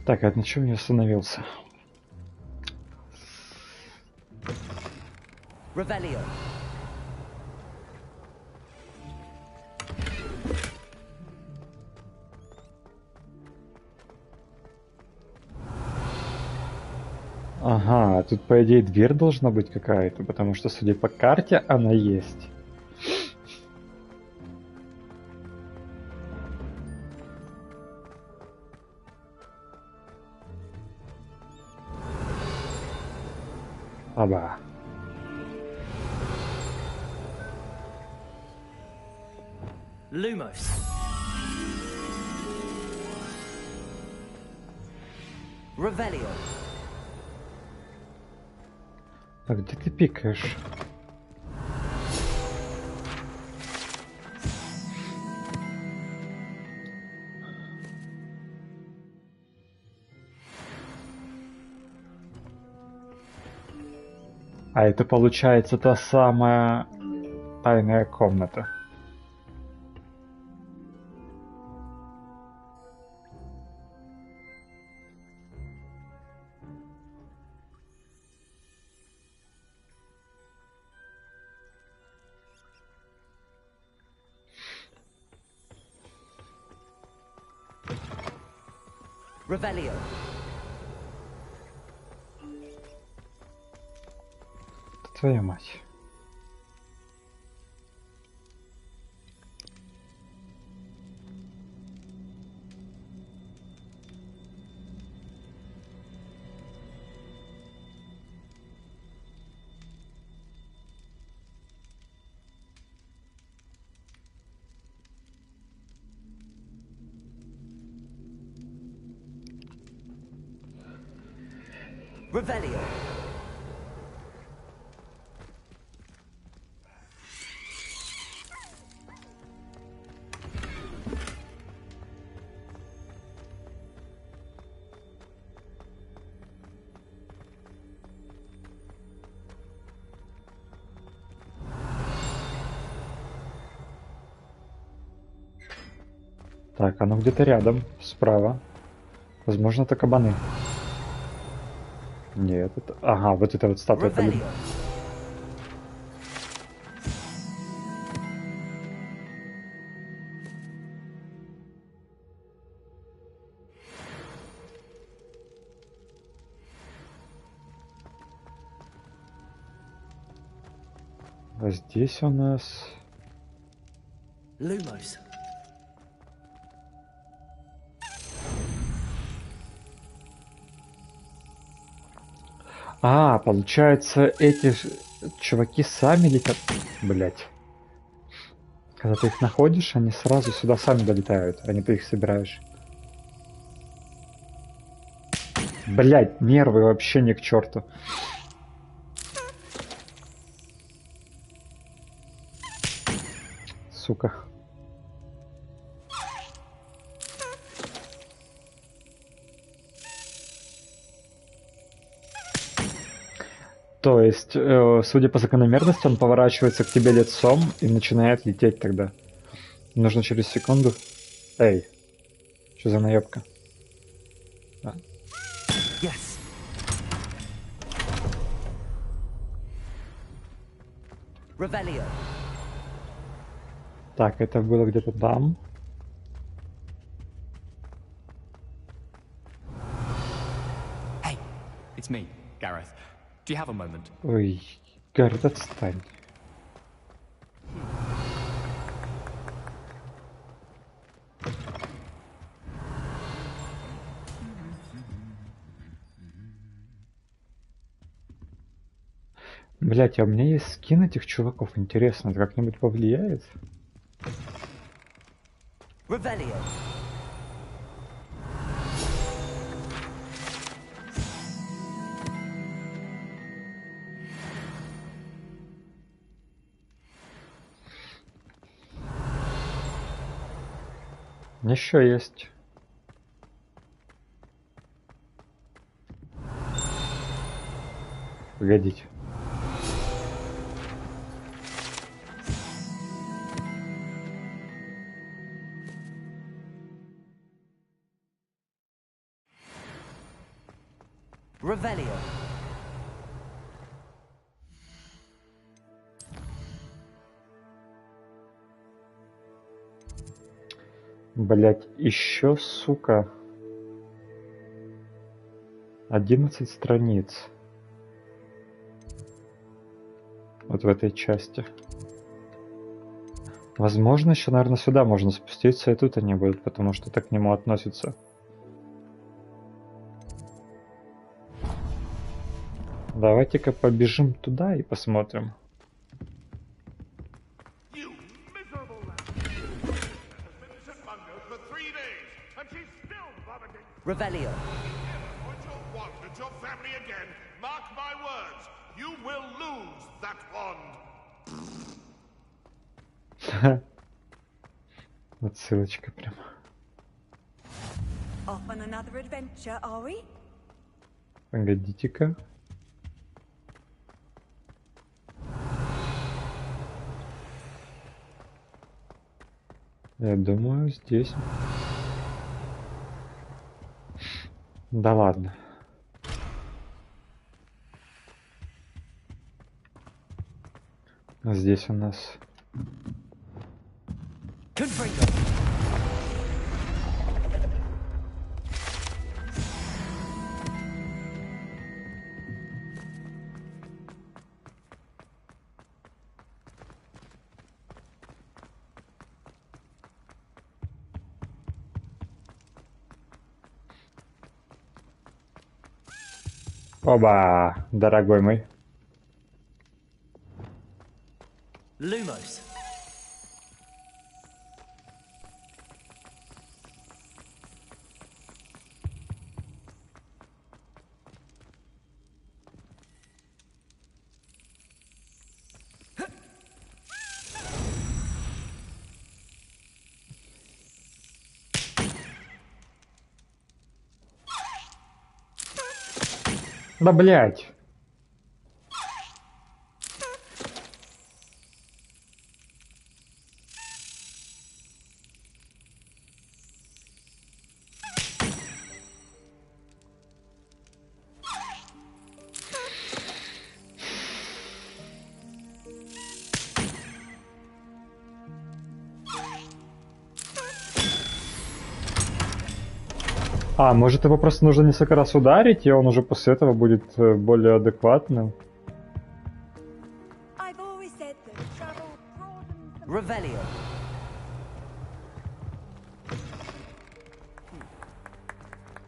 Так, а на чем я остановился? Revelio. Ага, тут по идее дверь должна быть какая-то, потому что, судя по карте, она есть. Аба. Lumos. Revelio. А где ты пикаешь? А это получается та самая тайная комната. Revelio. Твою мать. Revelio. Так, оно где-то рядом, справа. Возможно, это кабаны. Нет, это... Ага, вот это вот статуя кабана. Revelio. А здесь у нас... Lumos. А, получается, эти чуваки сами летят. Блять. Когда ты их находишь, они сразу сюда сами долетают, а не ты их собираешь. Блять, нервы вообще не к черту. Сука. То есть, судя по закономерности, он поворачивается к тебе лицом и начинает лететь тогда. Нужно через секунду. Эй, что за наебка? А. Yes. Revelio. Так, это было где-то там. Hey, it's me, Gareth. Do you have a moment? Ой, Гаррет, отстань. Блять, а у меня есть скин этих чуваков. Интересно, это как-нибудь повлияет? Revelio. Еще есть. Погодите. Revelio. Блять, еще, сука. 11 страниц. Вот в этой части. Возможно, еще, наверное, сюда можно спуститься, и тут они будут, потому что так к нему относятся. Давайте-ка побежим туда и посмотрим. Revelio. Point your wand at your family again. Mark my words. You will lose that wand. Отсылочка прям. Off on another adventure, are we? Погодите-ка. Я думаю, здесь. Да ладно. А здесь у нас... Confringo. Оба, дорогой мой. Lumos. Да блять. А, может его просто нужно несколько раз ударить, и он уже после этого будет более адекватным. I've always said that travel broadens the Revelio.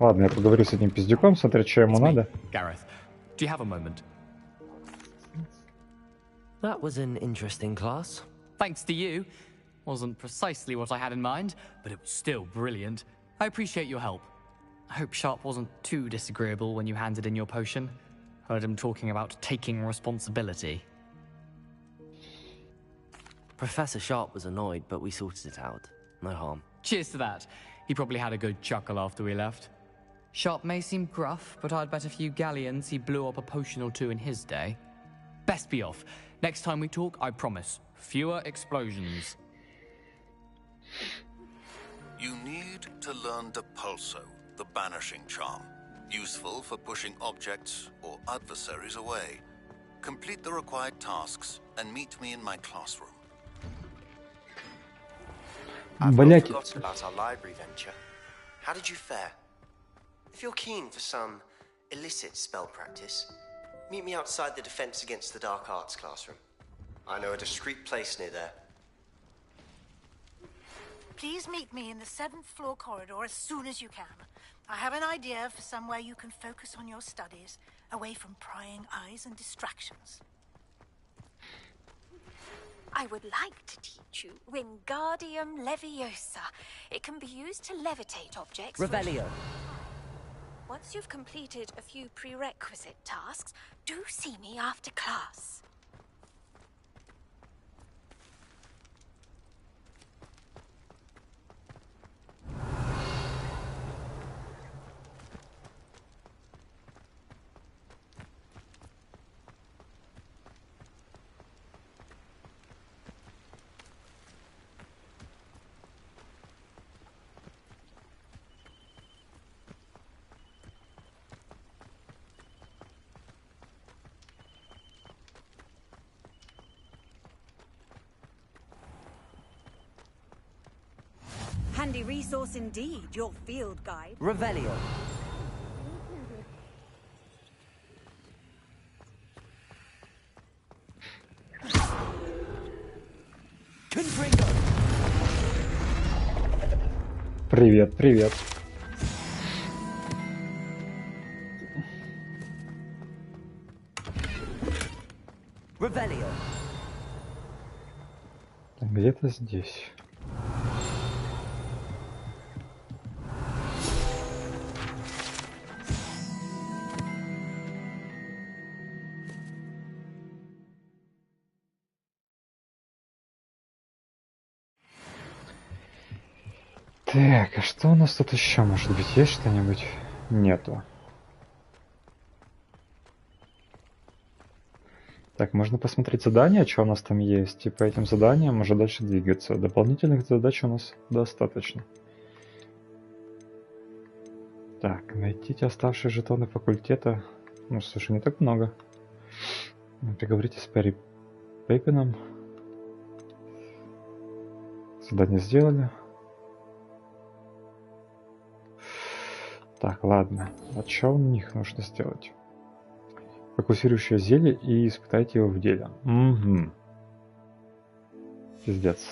Ладно, я поговорю с этим пиздюком, смотря, что ему It's me, надо. Gareth. Do you have a moment? That was an interesting class. Thanks to you. Wasn't precisely what I had in mind, but it was still brilliant. I appreciate your help. I hope Sharp wasn't too disagreeable when you handed in your potion. Heard him talking about taking responsibility. Professor Sharp was annoyed, but we sorted it out. No harm. Cheers to that. He probably had a good chuckle after we left. Sharp may seem gruff, but I'd bet a few galleons he blew up a potion or two in his day. Best be off. Next time we talk, I promise. Fewer explosions. You need to learn Depulso, the banishing charm. Useful for pushing objects or adversaries away. Complete the required tasks and meet me in my classroom. I've not Блять, forgotten about our library venture. How did you fare? If you're keen for some illicit spell practice, meet me outside the Defense Against the Dark Arts classroom. I know a discreet place near there. Please meet me in the 7th floor corridor as soon as you can. I have an idea for somewhere you can focus on your studies, away from prying eyes and distractions. I would like to teach you Wingardium Leviosa. It can be used to levitate objects. Revelio. Once you've completed a few prerequisite tasks, do see me after class. Handy resource indeed, your field guide. Revelio. Confringo. привет, привет. Revelio. Где-то здесь. Так, а что у нас тут еще может быть? Есть что-нибудь? Нету. Так, можно посмотреть задания, что у нас там есть, и по этим заданиям уже дальше двигаться. Дополнительных задач у нас достаточно. Так, найти оставшие жетоны факультета. Ну, слушай, не так много. Поговорите с Перри Пейпеном. Задание сделали. Так, ладно. А что у них нужно сделать? Фокусирующее зелье и испытайте его в деле. Угу. Пиздец.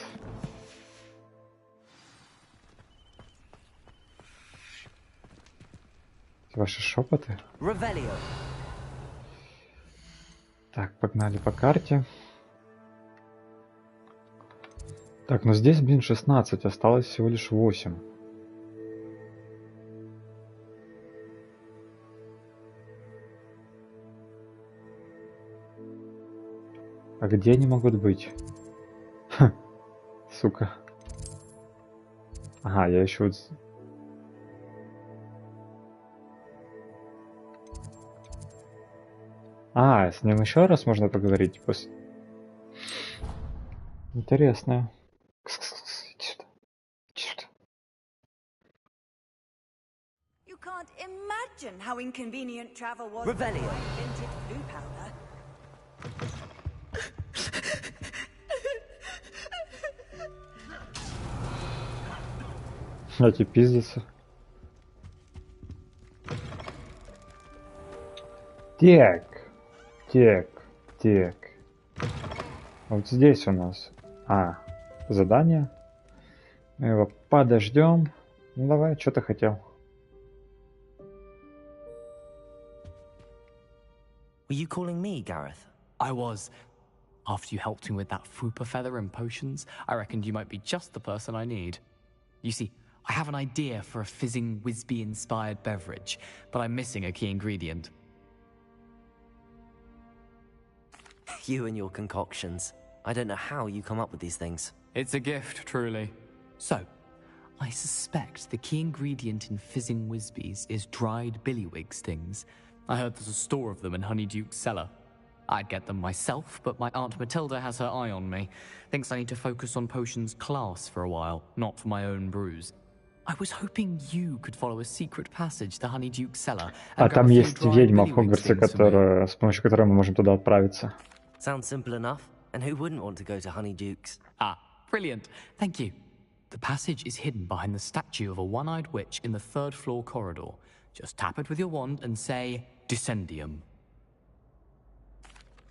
Ваши шепоты. Revelio. Так, погнали по карте. Так, ну здесь, блин, 16, осталось всего лишь 8. А где они могут быть? Ха, сука. Ага, я еще вот... А, с ним еще раз можно поговорить после... Интересно. Иди сюда. Иди сюда. You can't imagine how inconvenient travel was Revelio. before I invented blue powder. Эти пиздятся. Так. Так. Так. Вот здесь у нас. Задание. Мы его подождем. Ну давай, что ты хотел? Were you calling me, Gareth? I was. After you helped me with that Fupa feather and potions, I reckoned you might be just the person I need. You see, I have an idea for a fizzing Whizbee-inspired beverage, but I'm missing a key ingredient. You and your concoctions. I don't know how you come up with these things. It's a gift, truly. So, I suspect the key ingredient in fizzing Whizbees is dried billywig stings. I heard there's a store of them in Honeyduke's cellar. I'd get them myself, but my Aunt Matilda has her eye on me. Thinks I need to focus on potions class for a while, not for my own brews. I was hoping you could follow a secret passage to Honeyduke's cellar А and grab там a few есть dry ведьма в billywig Хогвартсе, things for me. с помощью которой мы можем туда отправиться. Sounds simple enough. And who wouldn't want to go to Honeyduke's? Ah, brilliant. Thank you. The passage is hidden behind the statue of a one-eyed witch in the 3rd floor corridor. Just tap it with your wand and say, Descendium.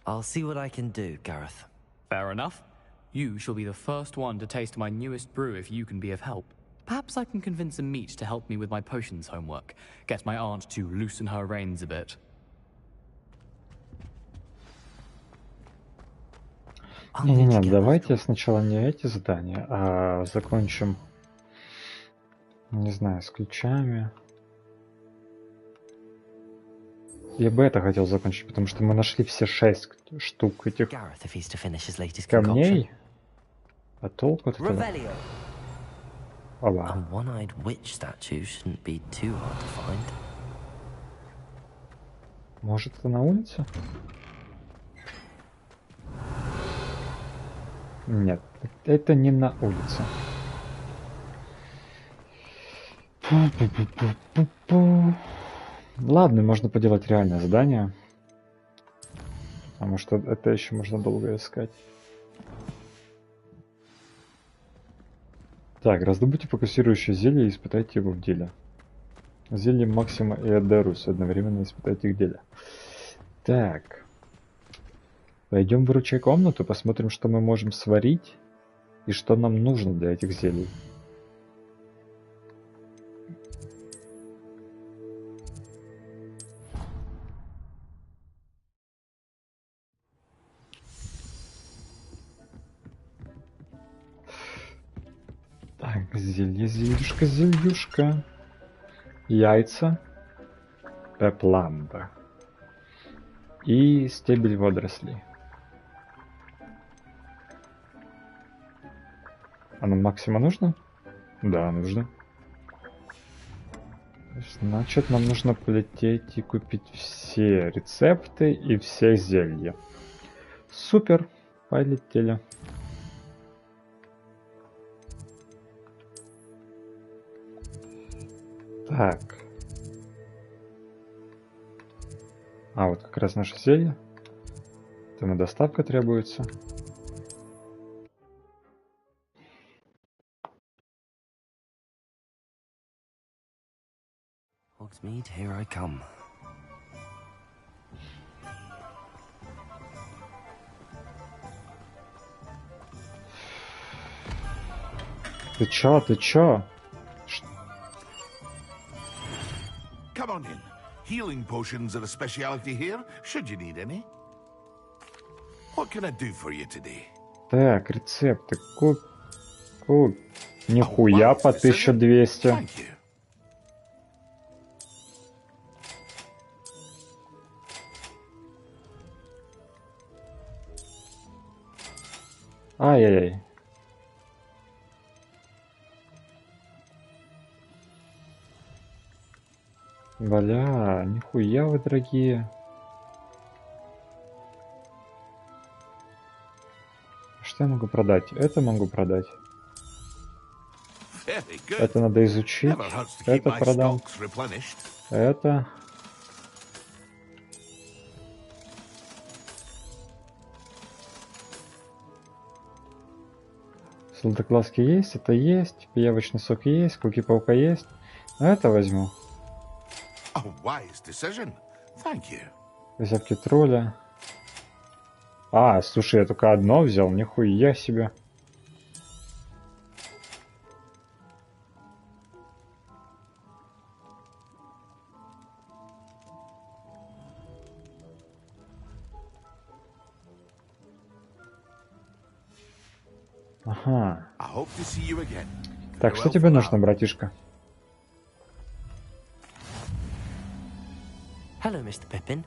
I'll see what I can do, Gareth. Fair enough. You shall be the first one to taste my newest brew if you can be of help. Perhaps I can convince a meat to help me with my potions homework. Get my aunt to loosen her reins a bit. Не-не-не, давайте сначала не эти задания, а закончим, не знаю, с ключами. Я бы это хотел закончить, потому что мы нашли все 6 штук этих Gareth, if he's to finish his latest камней. concoction. А толку от этого? Revelio. A Оба. one-eyed witch statue shouldn't be too hard to find. Может, это на улице? Нет, это не на улице. Пу-пу-пу-пу-пу-пу. Ладно, можно поделать реальное задание. Потому что это еще можно долго искать. Так, раздобудьте фокусирующее зелье и испытайте его в деле. Зелье Максима и Адерус одновременно испытайте их в деле. Так. Пойдем выручай комнату, посмотрим, что мы можем сварить и что нам нужно для этих зелий. Так, зелье, зельюшка, зельюшка. Яйца. Пепланда. И стебель водорослей. А нам Максима нужно? Да, нужно. Значит, нам нужно полететь и купить все рецепты и все зелья. Супер, полетели. Так. А, вот как раз наше зелье. Там и доставка требуется. Hogsmeade, here I come. Ты чё, ты чё? Come on in. Healing potions are a speciality here, should you need any. What can I do for you today? Так, рецепты. Куп. Нихуя по 1200. Thank you. Ай-яй-яй. Бля, нихуя вы дорогие. Что я могу продать? Это могу продать. Very good. Это надо изучить. Never hurts to keep Это my продам. stocks replenished. Это. Златоглазки есть, это есть. Пиявочный сок есть, куки-паука есть. А это возьму. A wise decision. Thank you. Козявки тролля. А, слушай, я только одно взял, нихуя себе. Ага. I hope to see you again. Так, что Farewell тебе for нужно, now. братишка? Hello, Mr. Pippin.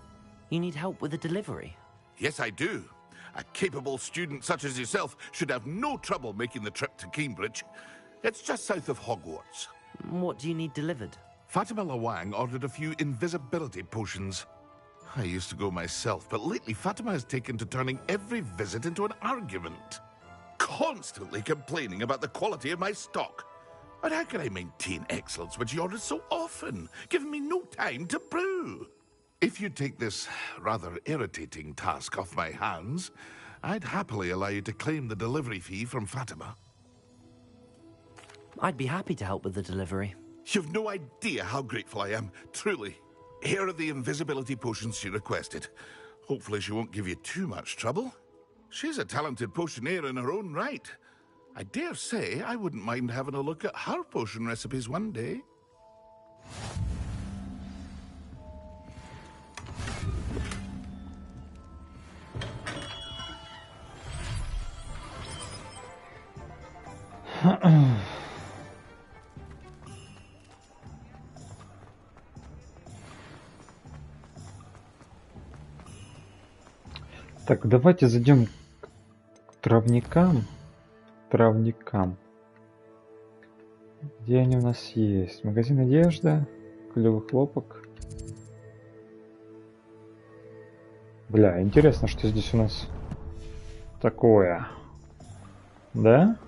You need help with a delivery? Yes, I do. A capable student such as yourself should have no trouble making the trip to Cambridge. It's just south of Hogwarts. What do you need delivered? Fatima Lawang ordered a few invisibility potions. I used to go myself, but lately Fatima has taken to turning every visit into an argument. Constantly complaining about the quality of my stock. But how can I maintain excellence when she orders so often, giving me no time to brew? If you take this rather irritating task off my hands, I'd happily allow you to claim the delivery fee from Fatima. I'd be happy to help with the delivery. You've no idea how grateful I am, truly. Here are the invisibility potions she requested. Hopefully she won't give you too much trouble. She's a talented potioneer in her own right. I dare say I wouldn't mind having a look at her potion recipes one day. Так, давайте зайдем к травникам. Где они у нас есть? Магазин одежды, клевый хлопок. Бля, интересно, что здесь у нас такое. Да?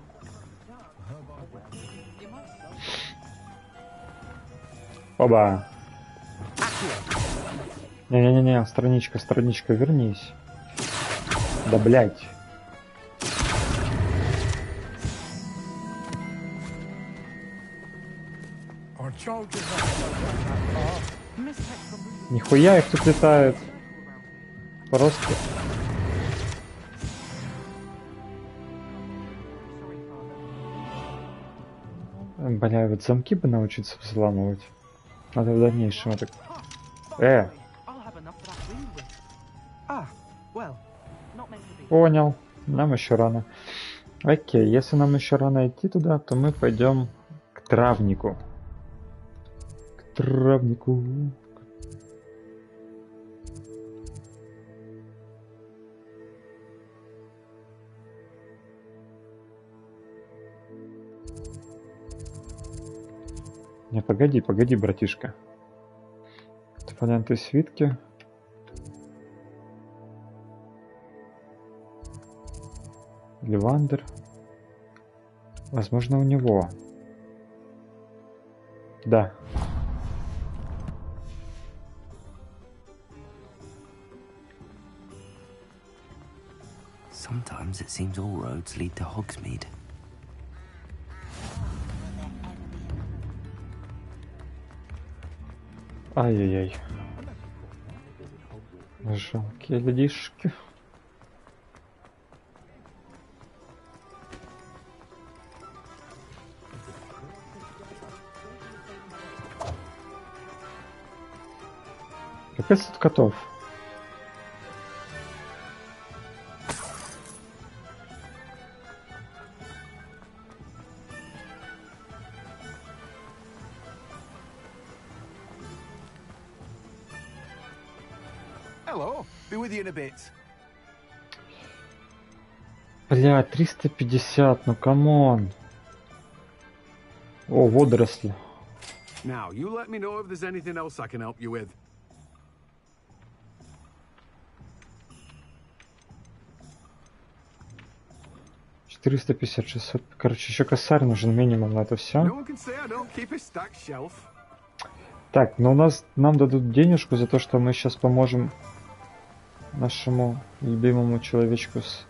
Оба. Не-не-не, страничка, вернись. Да блять. Нихуя их тут летает. Просто. Бля, вот замки бы научиться взламывать. Надо в дальнейшем это... Понял. Нам еще рано. Окей, если нам еще рано идти туда, то мы пойдем к травнику. К травнику. Не, погоди, братишка. Фолианты свитки. Ливандер. Возможно, у него. Да. Sometimes it seems all roads lead to Hogsmeade. Ай-яй-яй. Жалкие людишки. Капец тут котов. Hello, be with you in a bit. Бля, 350, ну камон. О, водоросли. Now, you let me know if there's anything else I can help you with. $450-600. Короче, еще косарь нужен минимум на это все. No one can say I don't keep a stacked shelf. Так, но нам дадут денежку за то, что мы сейчас поможем нашему любимому человечку с...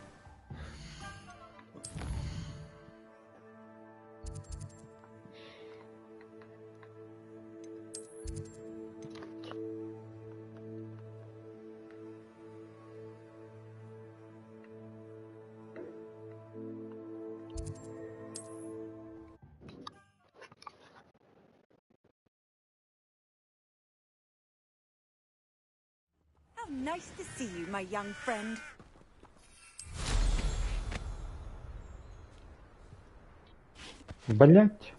Nice to see you, my young friend. Блять.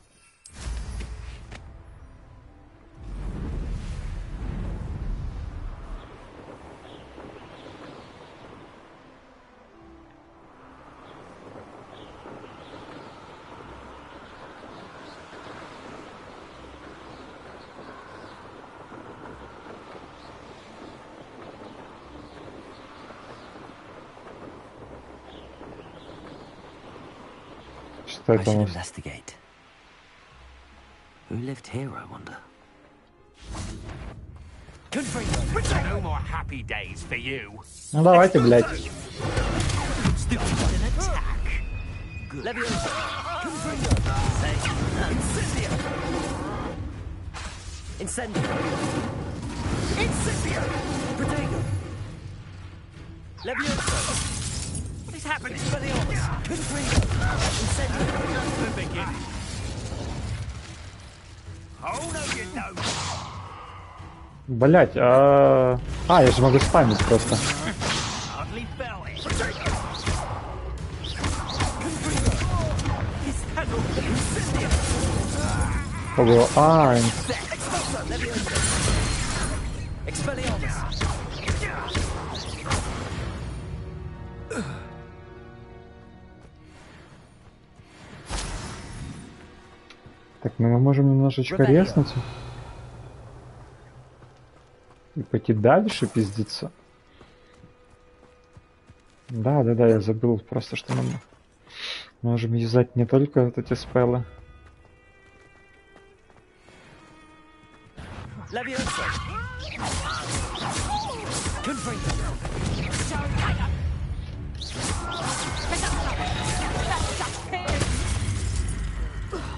Что I это у should нас? investigate. Who lived here, I wonder? No more happy days for you. Ну давайте, блядь. Incendio. Incendio. Protego. Levioso. What is happening? Expelliarmus. Confringo. Incendio. Just the beginning. Oh no, you don't. Блять, я же могу спамить просто. Hardly felt it. Ого, Expelliarmus. Так, мы можем немножечко резнуть. И пойти дальше, пиздиться. Да, я забыл просто, что мы можем юзать не только вот эти спеллы. Levioso. Confringo.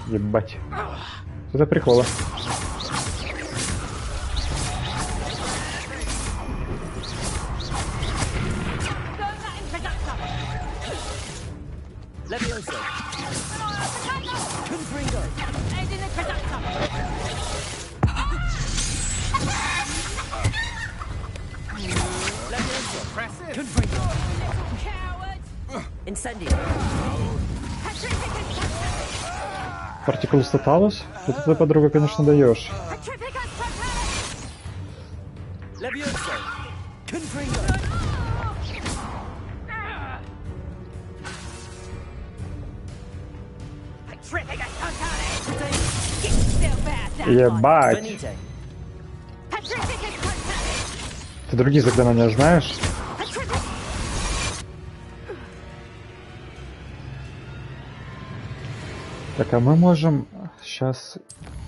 Ебать. Это приколы. Levioso. Confringo. Levioso. Confringo. Incendio. Партикул статалус? Вот это, подруга, конечно, даешь. Levioso. Confringo. Ебать. Venite. Ты другие заклинания знаешь? Так, а мы можем сейчас...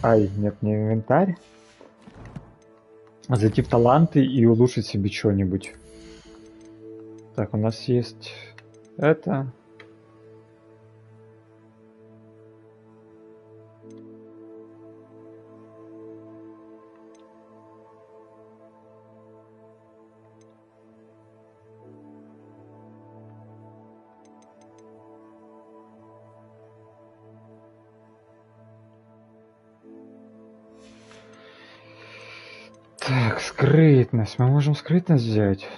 Ай, нет, не инвентарь. Зайти в таланты и улучшить себе что-нибудь. Так, у нас есть это. Так, скрытность. Мы можем скрытность взять.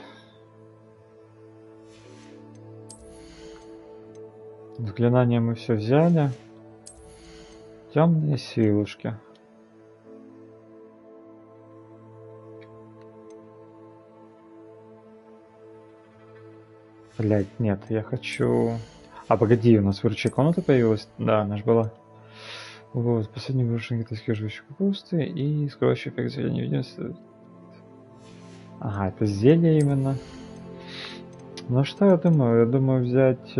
Заклинания мы все взяли. Темные силушки. Блять, нет, я хочу... А, погоди, у нас выручая комната появилась? Да, она же была. Вот, последний вырученный китайский живущий капусты и скрывающий эффект зелья невидимости. Ага, это зелье именно. Ну что я думаю? Я думаю взять...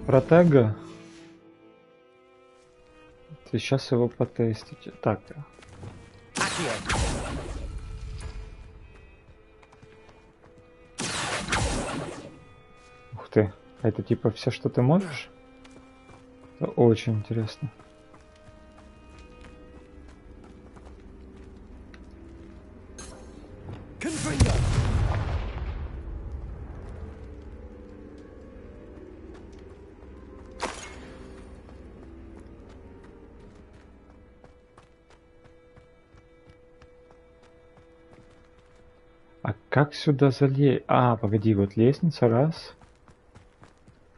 Протега. И сейчас его потестите. Так. Ух ты. Это типа все, что ты можешь? Это очень интересно. А как сюда залезть? А, погоди, вот лестница, раз.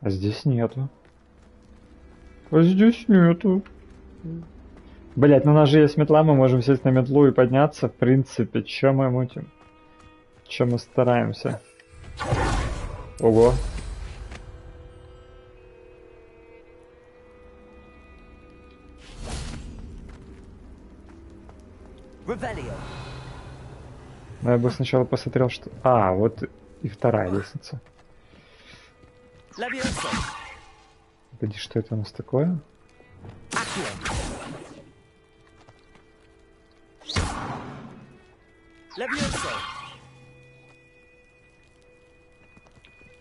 А здесь нету. А здесь нету. Блять, ну у нас же есть метла, мы можем сесть на метлу и подняться. В принципе, чё мы мутим? Чё мы стараемся? Ого. Но я бы сначала посмотрел, что... А, вот и вторая лестница. Погоди, что это у нас такое?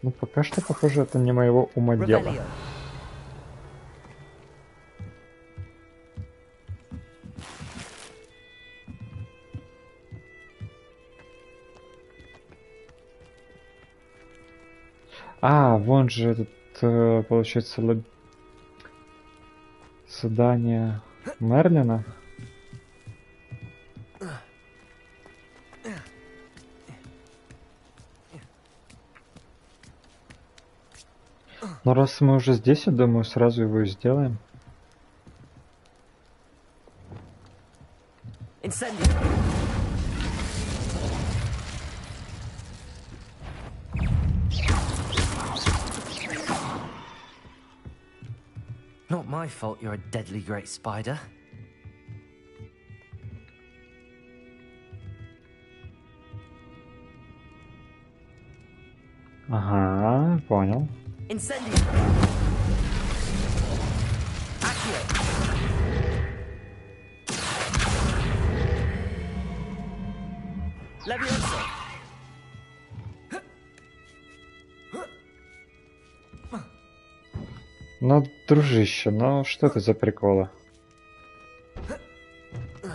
Ну, пока что, похоже, это не моего ума дело. А, вон же этот, получается, задание Мерлина. Но раз мы уже здесь, я думаю, сразу его и сделаем. Not my fault you're a deadly great spider. Ага, понял. Incendio. Accio. Levioso. Ну, дружище, ну что это за приколы?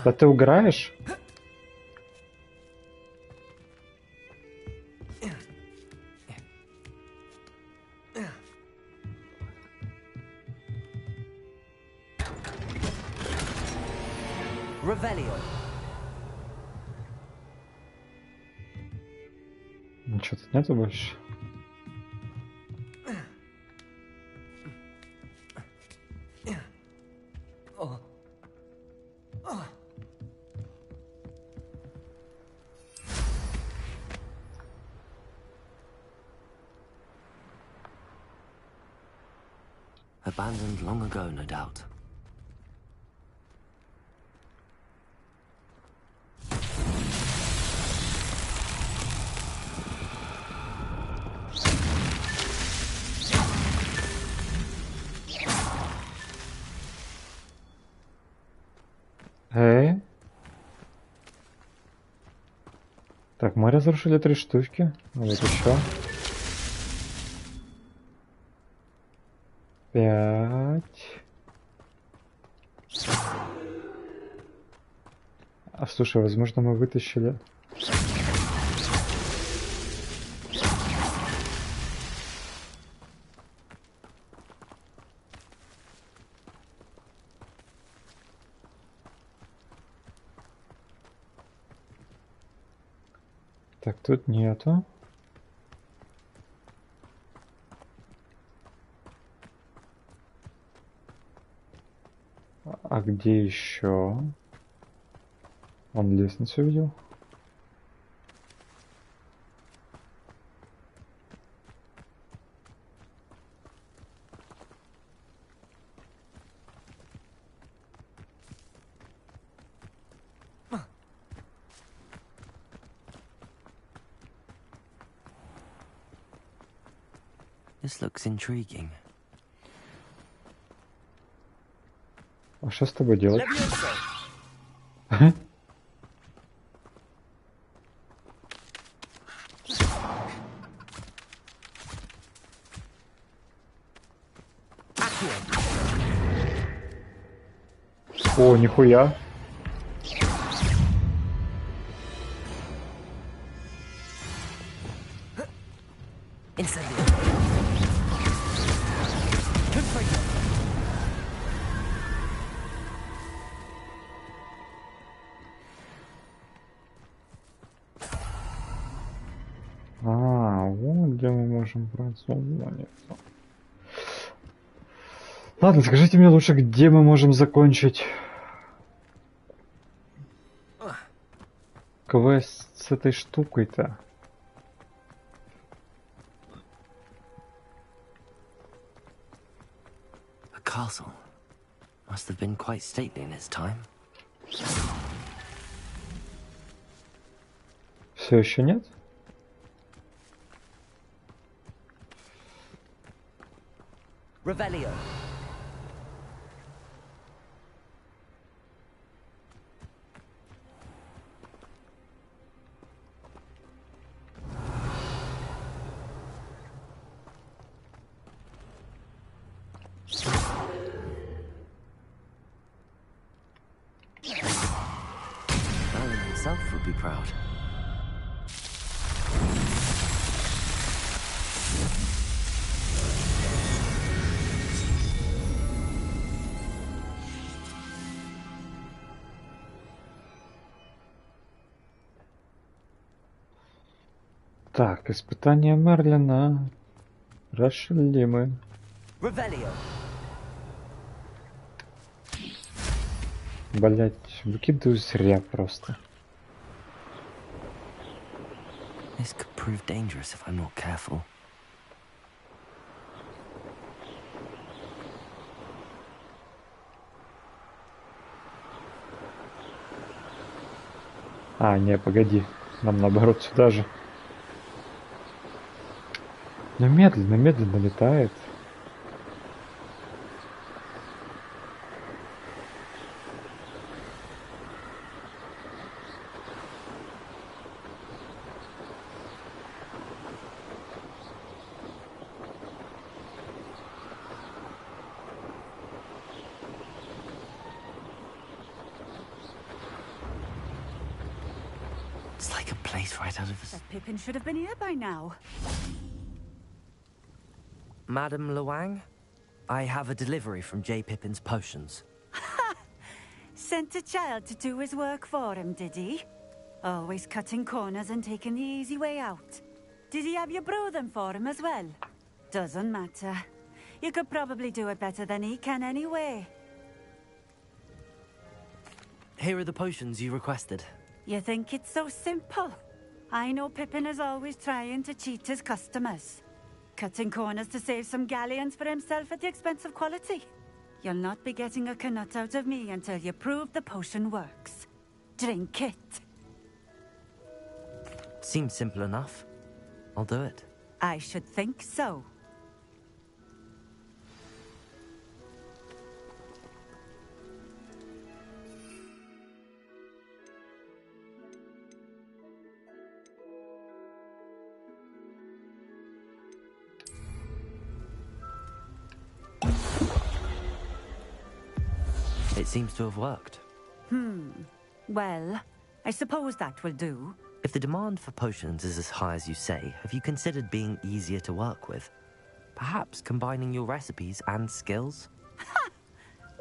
Да ты угораешь? Revelio. Ничего тут нету больше. Abandoned long ago, no doubt. Эй. Так, мы разрушили 3 штучки. Вот еще. 5. А слушай, возможно, мы вытащили. Так, тут нету. А где еще? Он лестницу видел? This looks intriguing. А что с тобой делать? О, нихуя. Вот где мы можем брать монету. Ладно, скажите мне лучше, где мы можем закончить квест с этой штукой-то. A castle. Must have been quite stately in its time. Все еще нет? Revelio. Merlin himself would be proud. Так, испытание Мерлина. Прошли мы. Revelio. Блять, выкидываю зря просто. This could prove dangerous if I'm not careful. А, не, погоди. Нам наоборот сюда же. Но медленно летает. It's like a place right out of a... That Pippin should have been here by now. Madam Luang, I have a delivery from J. Pippin's potions. Sent a child to do his work for him, did he? Always cutting corners and taking the easy way out. Did he have you brew them for him as well? Doesn't matter. You could probably do it better than he can anyway. Here are the potions you requested. You think it's so simple? I know Pippin is always trying to cheat his customers. Cutting corners to save some galleons for himself at the expense of quality. You'll not be getting a canut out of me until you prove the potion works. Drink it. Seems simple enough. I'll do it. I should think so. It seems to have worked. Well, I suppose that will do. If the demand for potions is as high as you say, have you considered being easier to work with? Perhaps combining your recipes and skills?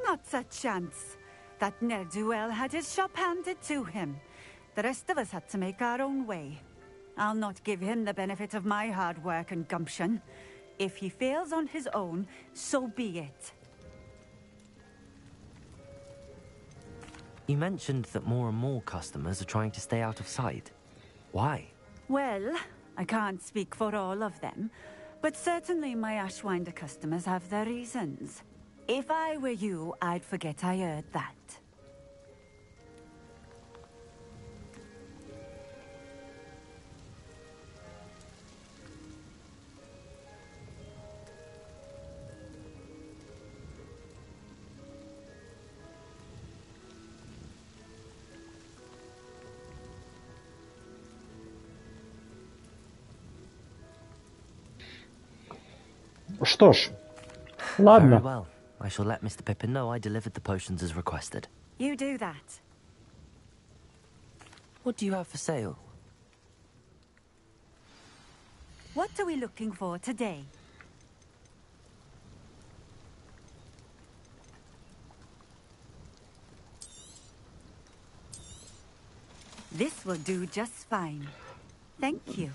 Not a chance. That ne'er-do-well had his shop handed to him. The rest of us had to make our own way. I'll not give him the benefit of my hard work and gumption. If he fails on his own, so be it. You mentioned that more and more customers are trying to stay out of sight. Why? Well, I can't speak for all of them, but certainly my Ashwinder customers have their reasons. If I were you, I'd forget I heard that. Что ж, Very ладно. well. I shall let Mr. Pippin know I delivered the potions as requested. You do that. What do you have for sale? What are we looking for today? This will do just fine. Thank you.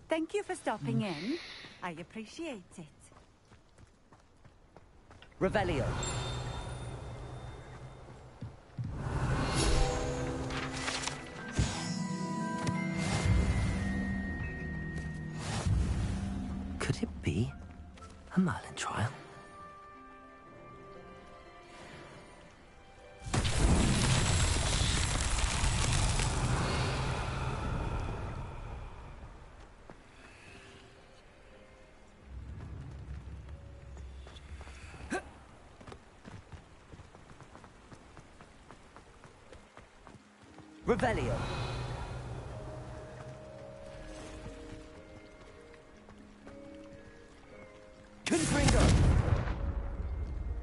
Thank you for stopping in. I appreciate it. Revelio. Could it be a Merlin trial? Revelio. Confringo.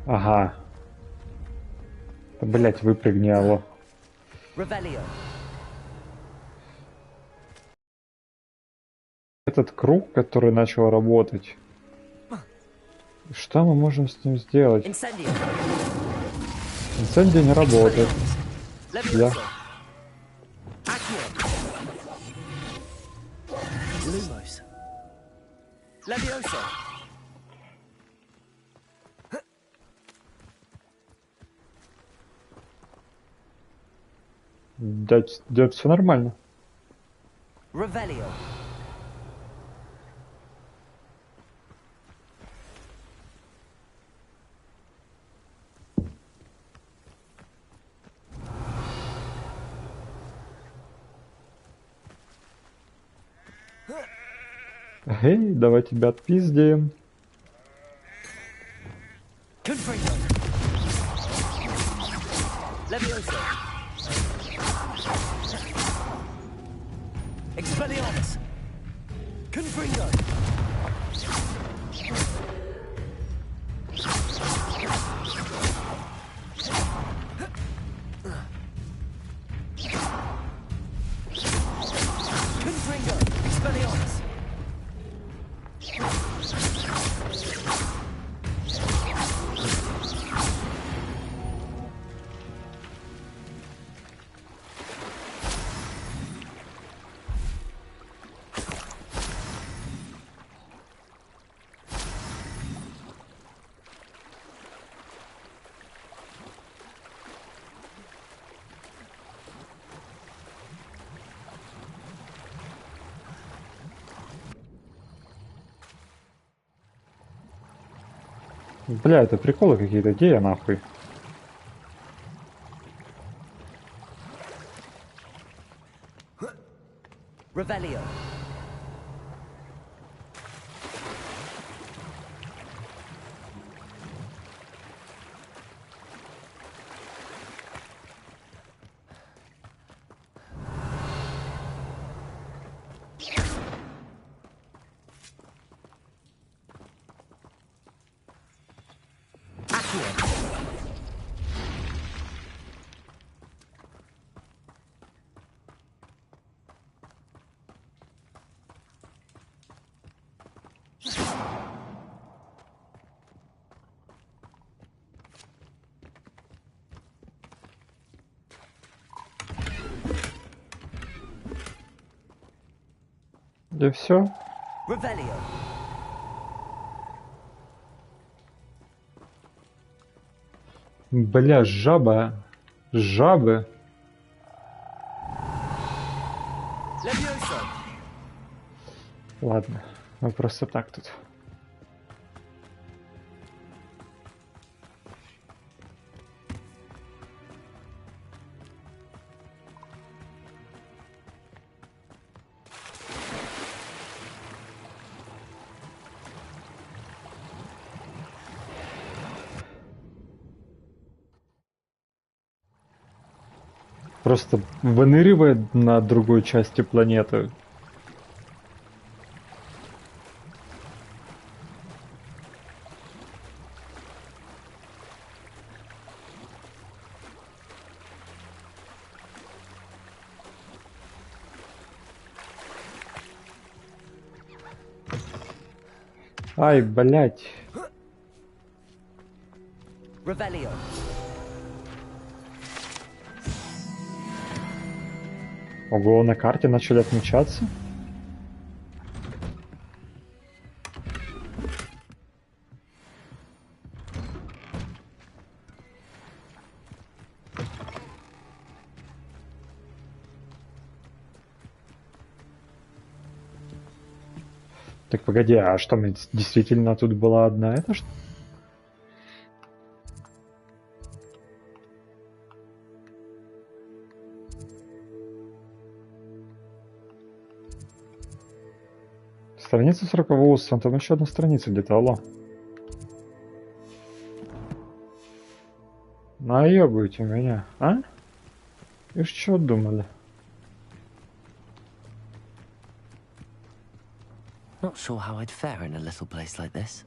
Ага. Да, блять, выпрыгни, алло. Revelio. Этот круг, который начал работать. Что мы можем с ним сделать? Incendio. Инцендия не работает. Я... Lumos. Levioso. Дядь, все нормально. Revelio. Эй, давай тебя отпиздим. Confringo. Levioso. Expelliarmus. Confringo. Confringo. Expelliarmus. Бля, это приколы какие-то, где я нахуй? Revelio. И все. Revelio. Бля, жаба. Жабы. Levioso. Ладно, мы просто так тут. Просто выныривает на другой части планеты. Ай, блять. Revelio. Ого, на карте начали отмечаться. Так погоди, а что, мы действительно тут была одна эта что? Страница с руководством, там еще одна страница где-то, алло. Наебывайте меня, а? И что думали? Not sure how I'd fare in a little place like this.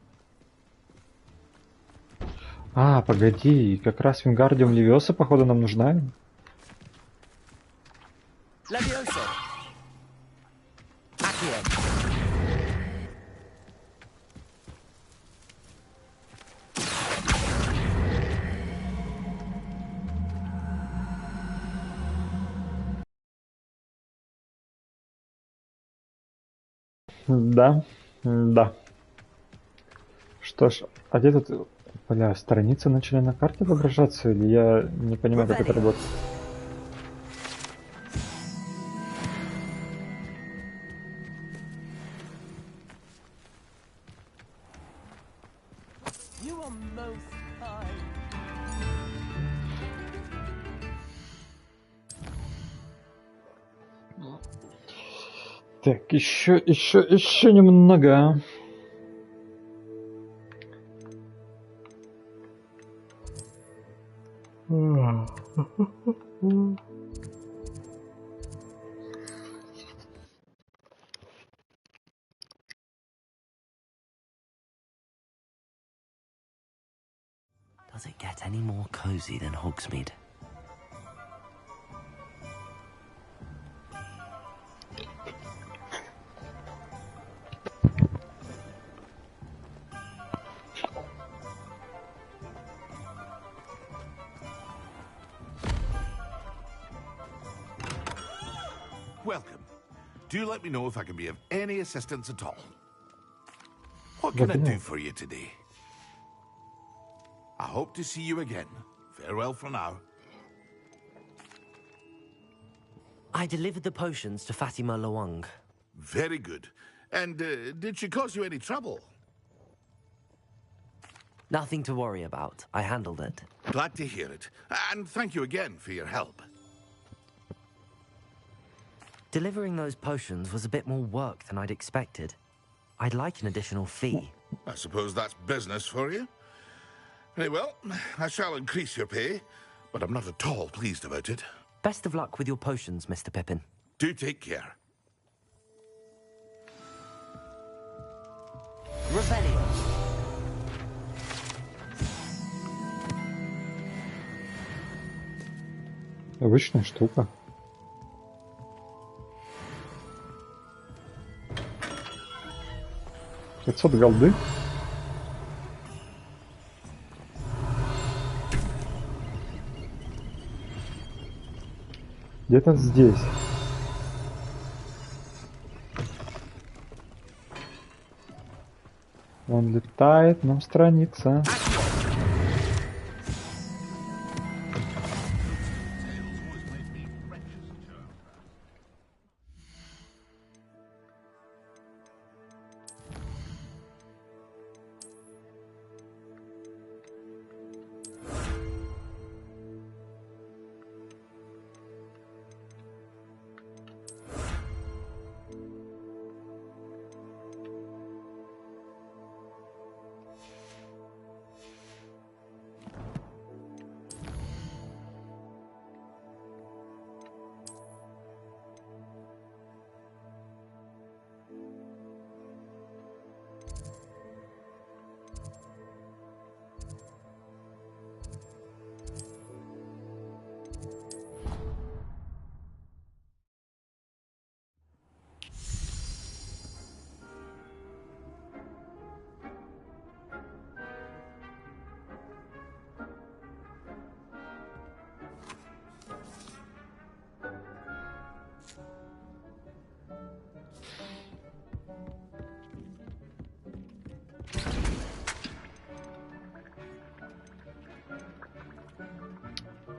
А, погоди, как раз Вингардиум Левиоса, походу, нам нужна. Leviosa! Accio! Да, да. Что ж, а где тут... Бля, страницы начали на карте отображаться, или я не понимаю, как это работает? Так, еще немного. Does it get any more cozy than Hogsmeade? Welcome. Do let me know if I can be of any assistance at all. What can I do for you today? I hope to see you again. Farewell for now. I delivered the potions to Fatima Lawang. Very good. And did she cause you any trouble? Nothing to worry about. I handled it. Glad to hear it. And thank you again for your help. Delivering those potions was a bit more work than I'd expected. I'd like an additional fee. I suppose that's business for you. Very well, I shall increase your pay, but I'm not at all pleased about it. Best of luck with your potions, Mr. Pippin. Do take care. Revelio. Обычная штука. $500 голды. Где-то здесь. Он летает, нам страница.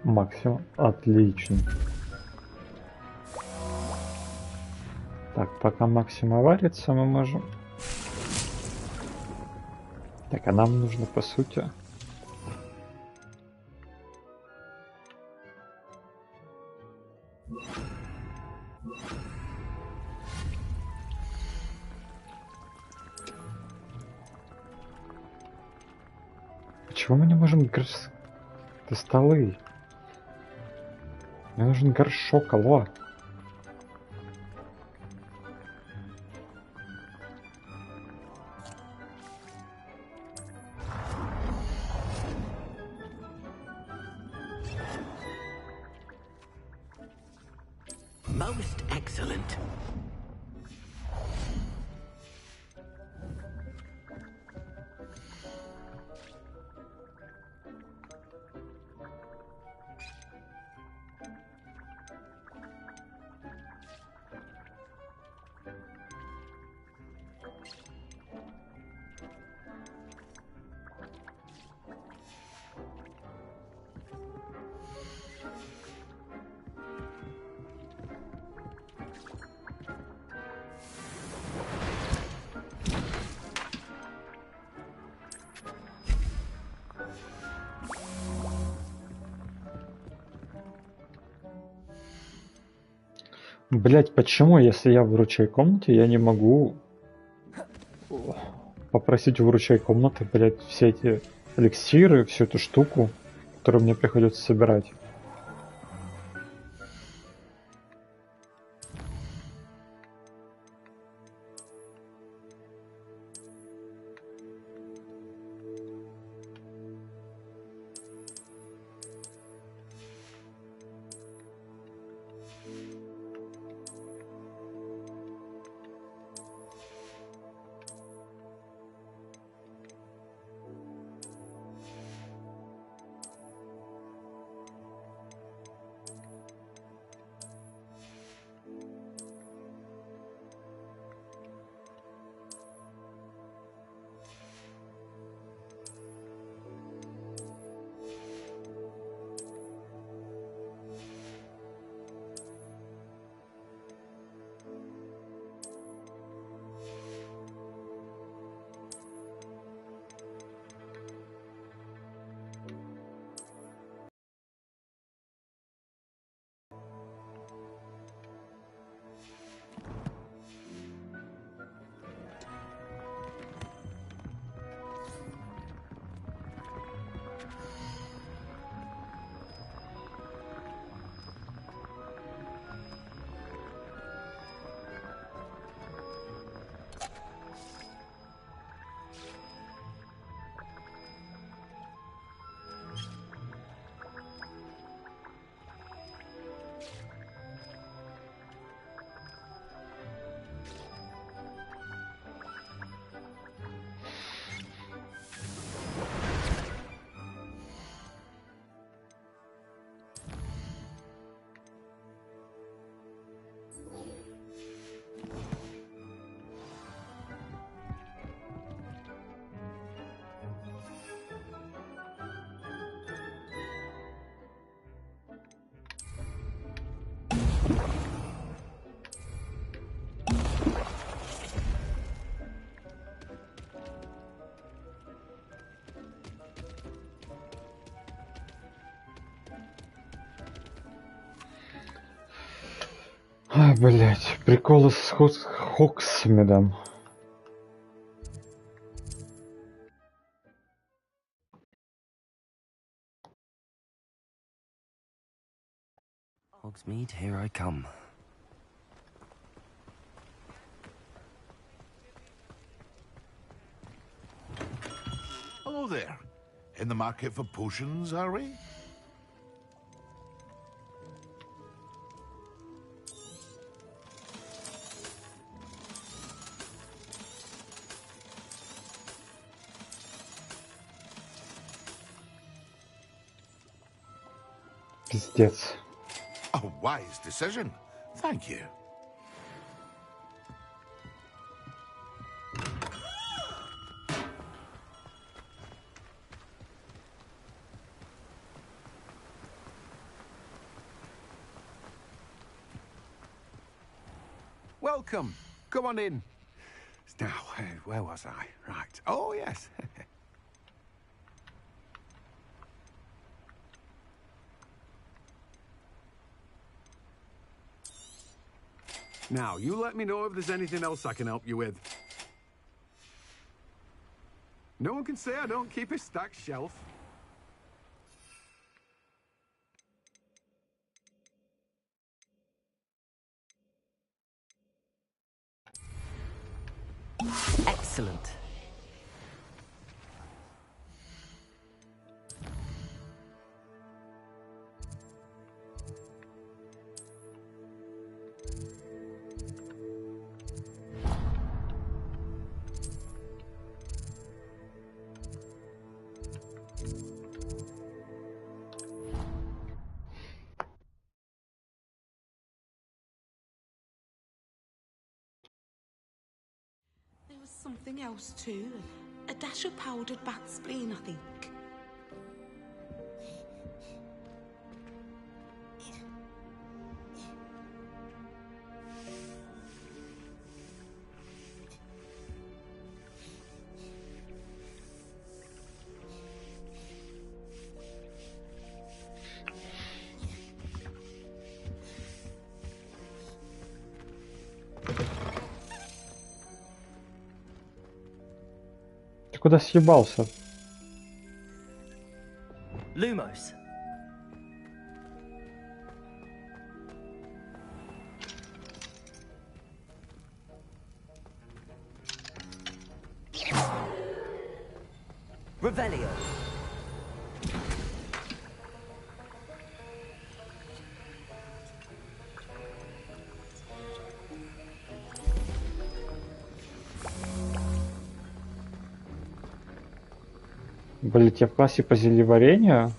Максимум. Отлично. Так, пока Максима варится, мы можем... Так, а нам нужно, по сути... Почему мы не можем... Это столы. Мне нужен горшок, алло. Most excellent. Блять, почему, если я в вручай комнате, я не могу попросить у вручай комнаты, блять, все эти эликсиры, всю эту штуку, которую мне приходится собирать? А, блять, приколы с Хоксмидом. Hogsmeade, here I come. Hello there. In the market for potions, are we? Пиздец. A wise decision. Thank you. Welcome. Come on in. Now, where was I? Right. Oh, yes. Now, you let me know if there's anything else I can help you with. No one can say I don't keep a stacked shelf. Excellent. something else too. A dash of powdered bat spleen, I think. Ты куда съебался? Lumos. Revelio. Блять, я в классе по зельеварению?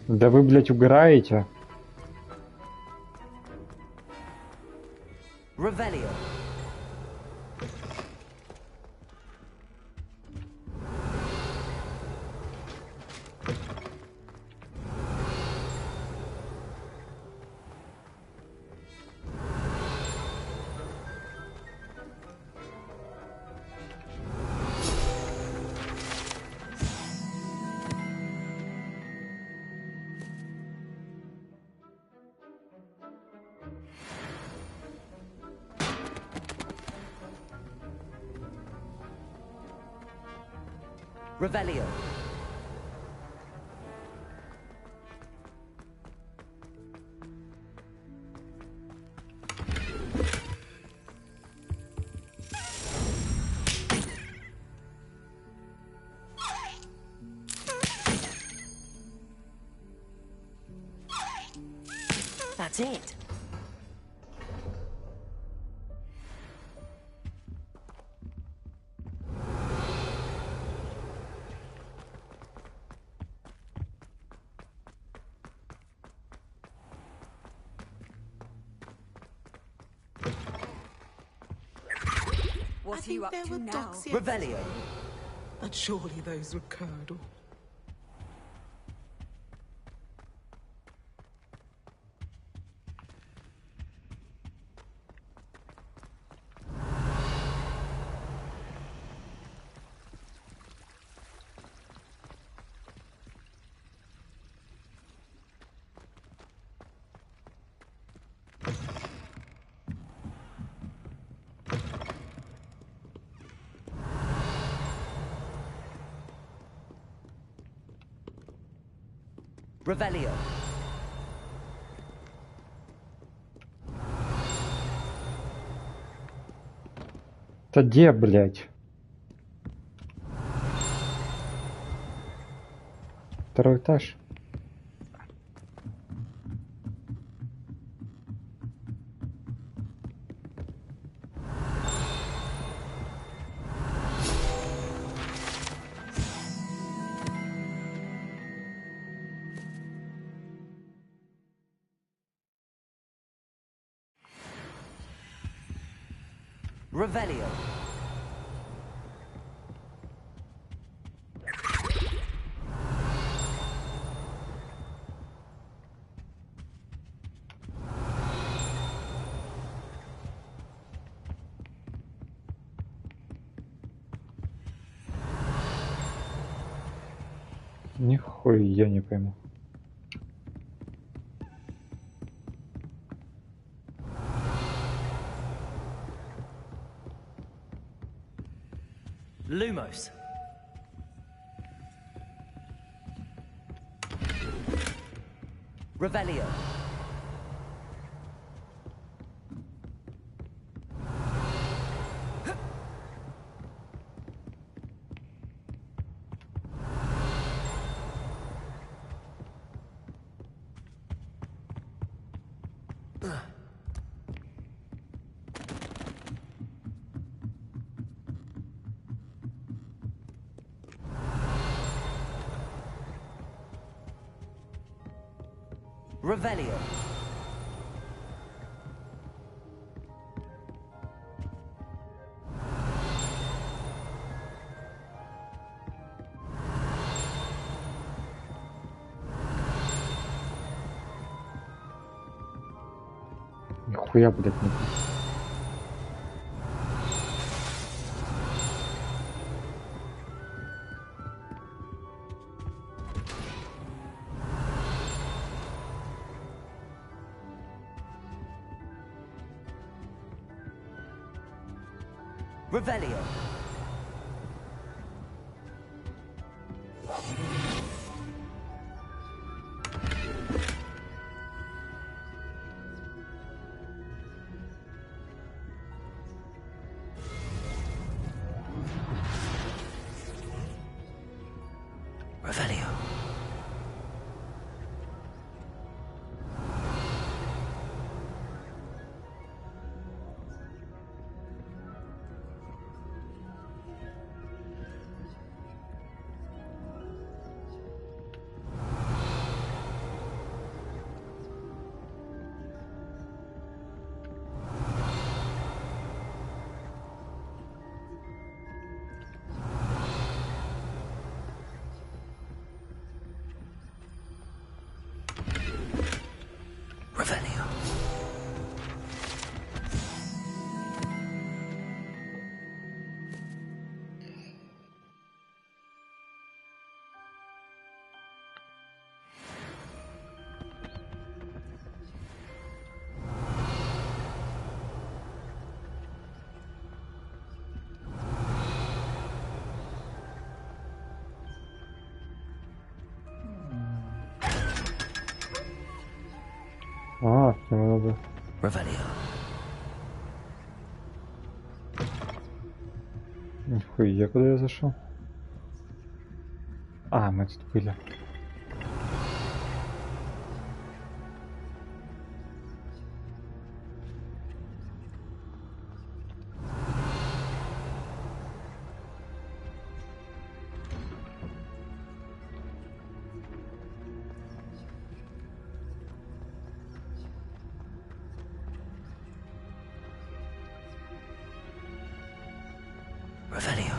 Да вы, блять, угораете. Revelio. Revelio. That's it. What are you up to now? Revelio. But surely those were curdle. Revelio. Это где, блять? Второй этаж. Revelio. Нихуя не пойму. Lumos. Revelio. Revelio. Нихуя, блядь, не... Revelio. Revelio. Revelio. А, мне надо... Revelio. Нихуя, куда я зашел? А, мы тут были. Revelio.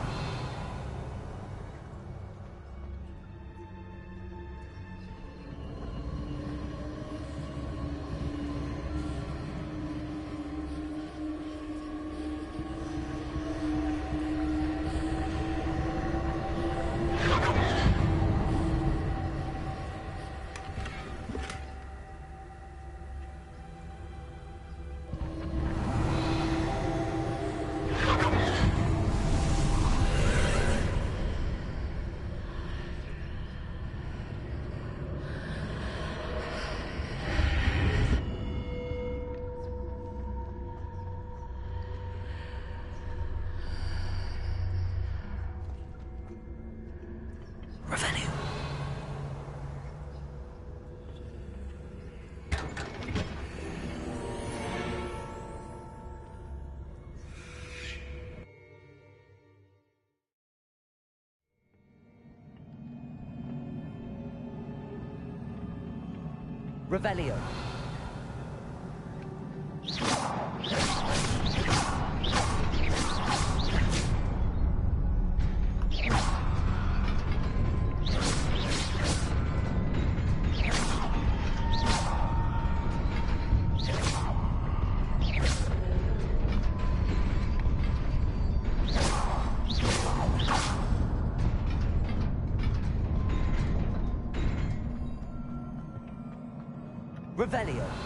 Revelio. Revelio. Revelio.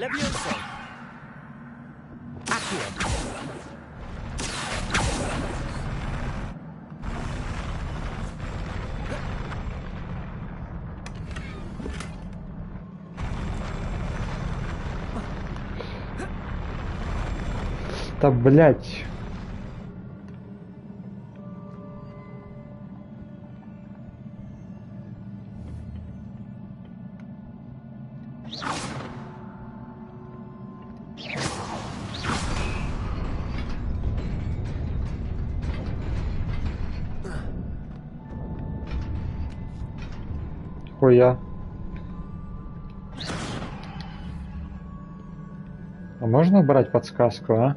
Levioso. Accio. Да, блять. Хуя. А можно убрать подсказку, а?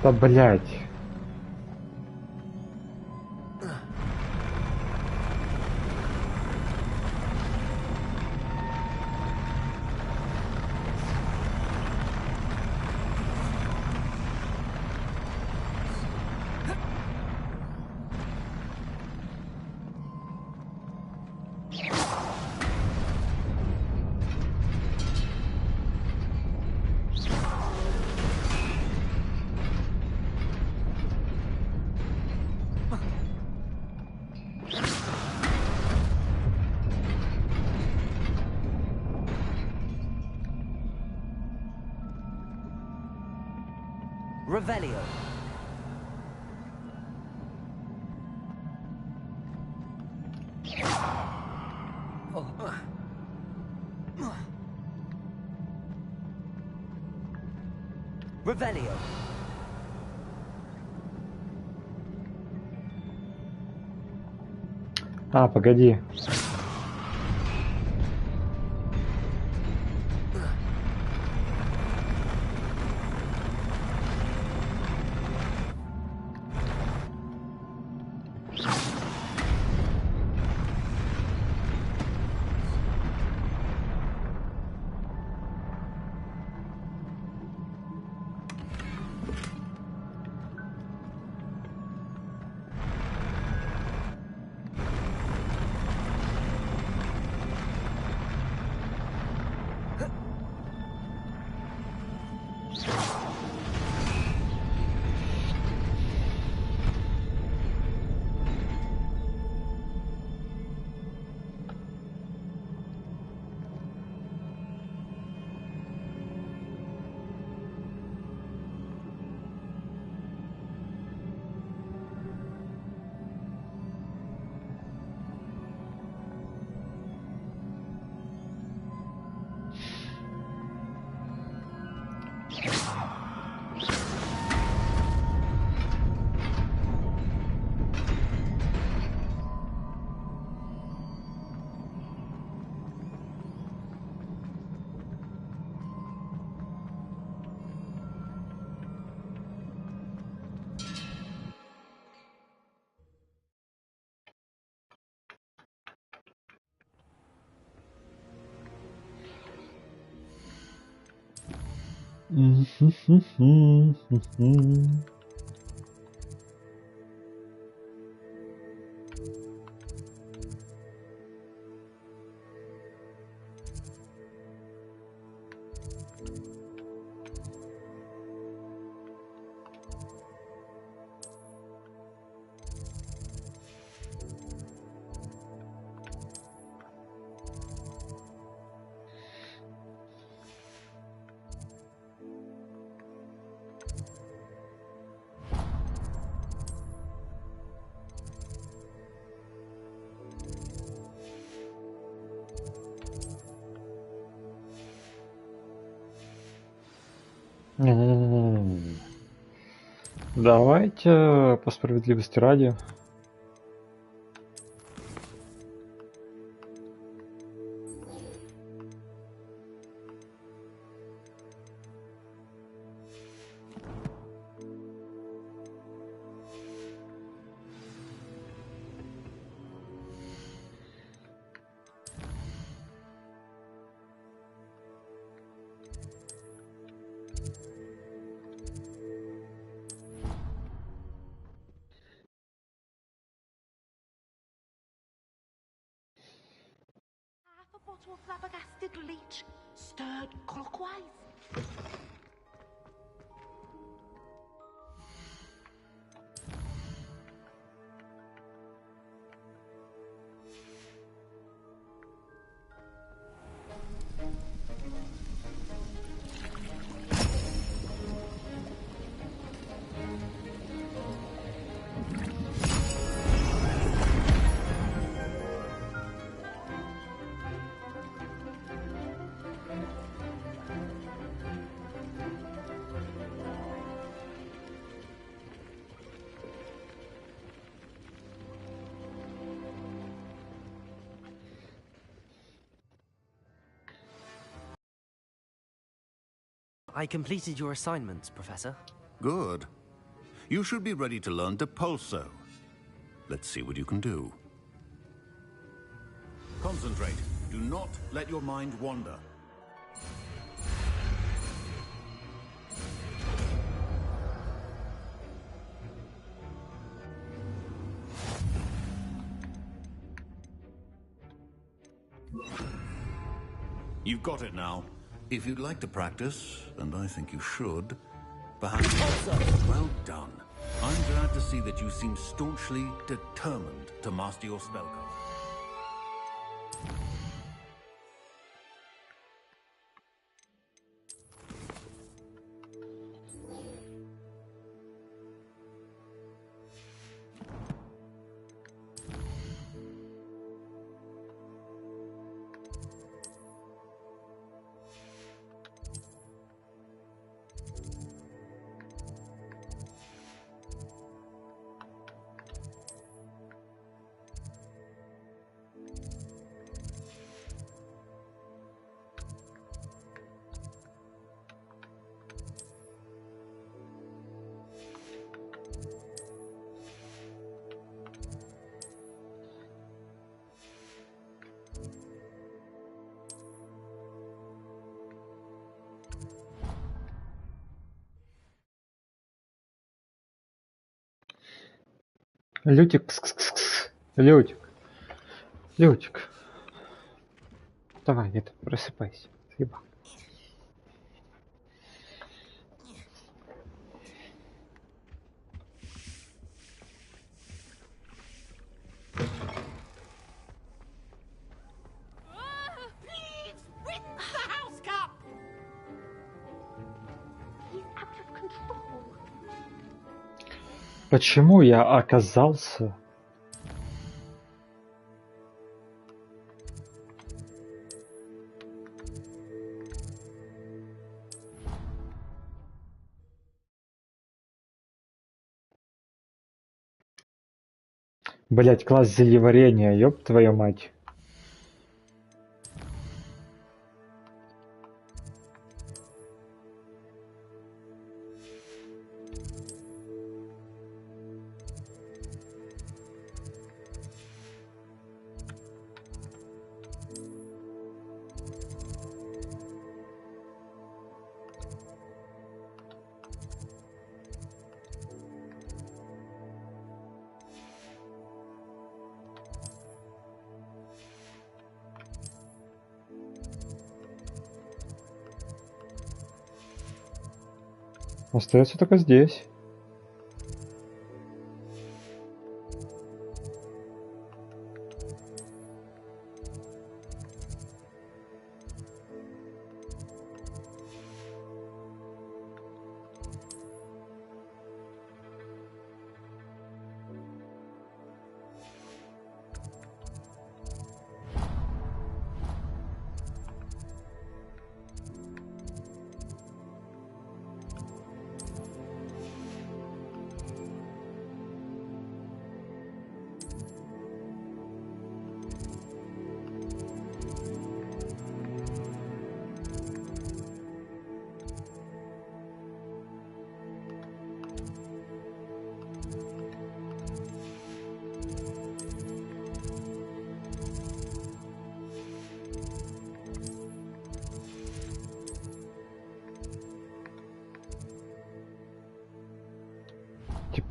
Да, блять. Revelio. Revelio. А, погоди. Не-не-не-не-не-не. Давайте по справедливости ради. poor flabbergasted leech stirred clockwise. I completed your assignments, Professor. Good. You should be ready to learn Depulso. Let's see what you can do. Concentrate. Do not let your mind wander. You've got it now. If you'd like to practice, and I think you should, perhaps... Well done. I'm glad to see that you seem staunchly determined to master your spellcraft. Лютик, Лютик, Лютик. Давай, это, просыпайся. Съебал. Please win the House Cup! He's out of control. Почему я оказался... Блять, класс зельеварения, ёб твою мать. Остается только здесь.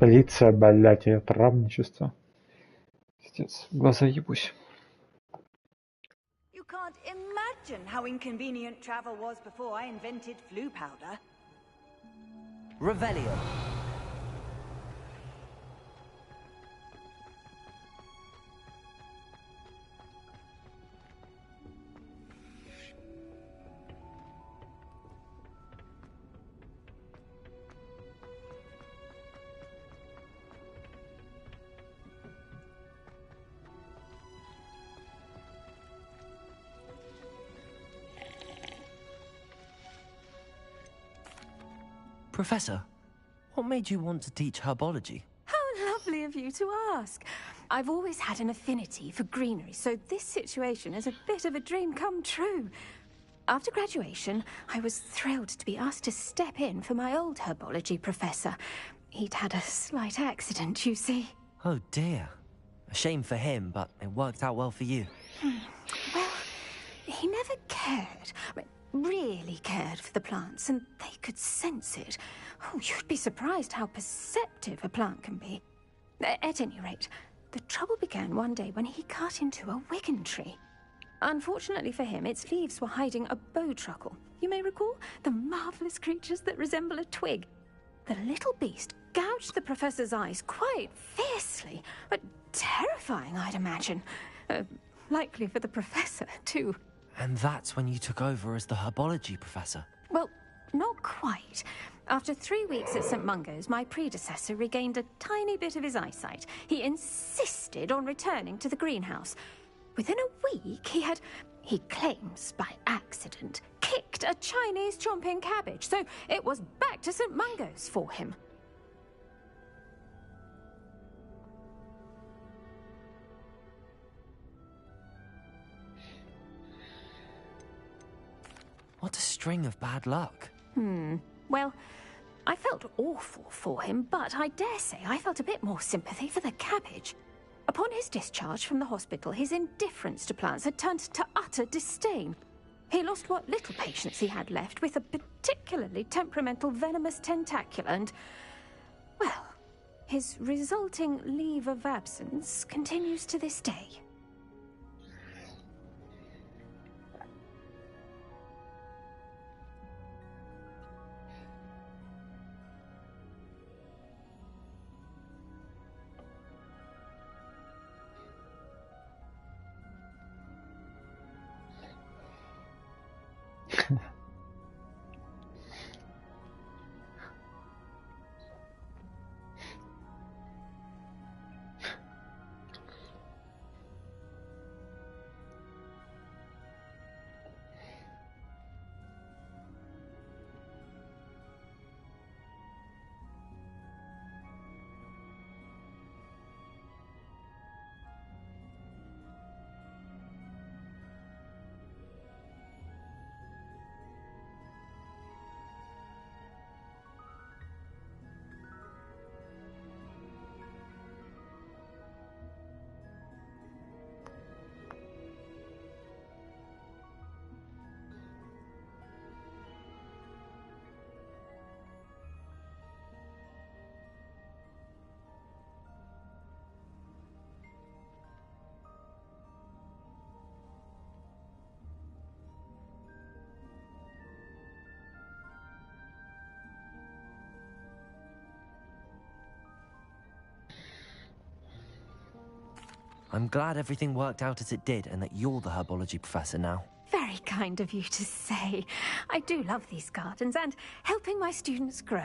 Полиция, блядь, и отравничество. Пиздец, в глаза ебусь. You can't imagine how inconvenient travel was before I invented flu powder. Revelio. Professor, what made you want to teach herbology? How lovely of you to ask. I've always had an affinity for greenery, so this situation is a bit of a dream come true. After graduation, I was thrilled to be asked to step in for my old herbology professor. He'd had a slight accident, you see. Oh dear. A shame for him, but it worked out well for you. Well, he never cared. Really cared for the plants, and they could sense it. Oh, you'd be surprised how perceptive a plant can be. At any rate, the trouble began one day when he cut into a wigan tree. Unfortunately for him, its leaves were hiding a bowtruckle. You may recall the marvellous creatures that resemble a twig. The little beast gouged the professor's eyes quite fiercely, but terrifying, I'd imagine. Likely for the professor, too. And that's when you took over as the herbology professor? Well, not quite. After 3 weeks at St. Mungo's, my predecessor regained a tiny bit of his eyesight. He insisted on returning to the greenhouse. Within a week, he claims by accident, kicked a Chinese chomping cabbage, so it was back to St. Mungo's for him. What a string of bad luck. Well, I felt awful for him, but I dare say I felt a bit more sympathy for the cabbage. Upon his discharge from the hospital, his indifference to plants had turned to utter disdain. He lost what little patience he had left with a particularly temperamental venomous tentacula and, well, his resulting leave of absence continues to this day. I'm glad everything worked out as it did and that you're the herbology professor now. Very kind of you to say. I do love these gardens and helping my students grow.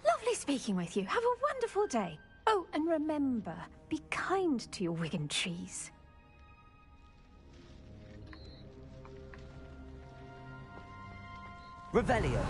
Lovely speaking with you. Have a wonderful day. Oh, and remember, be kind to your wigan trees. Revelio.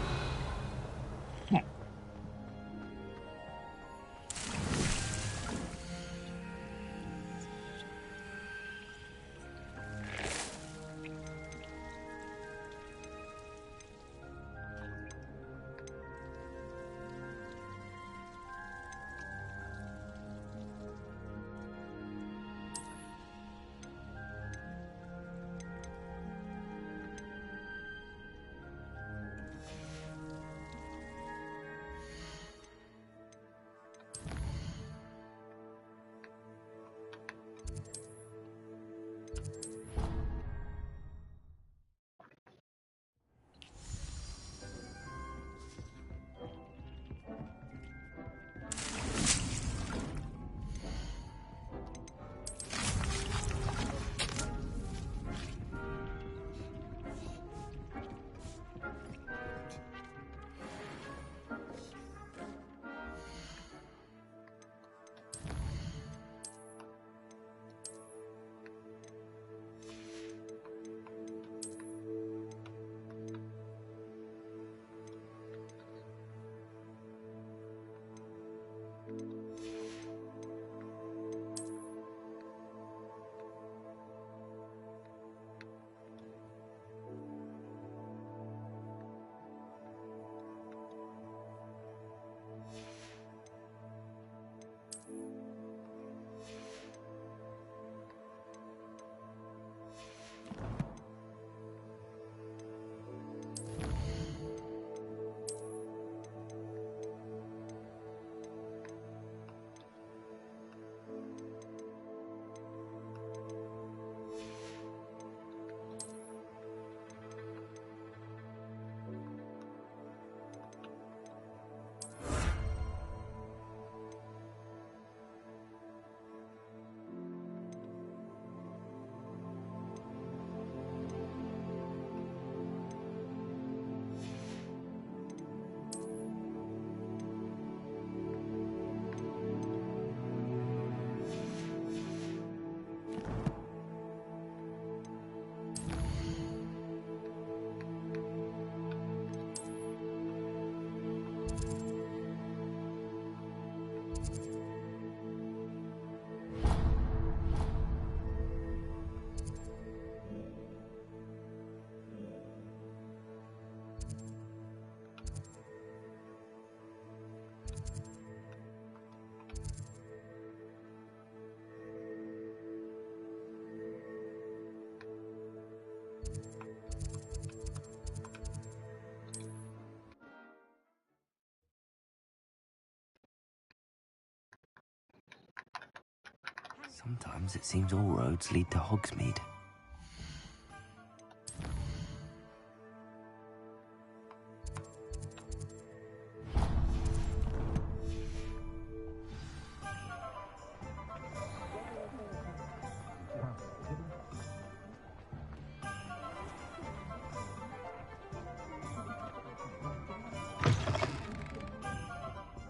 Sometimes it seems all roads lead to Hogsmeade.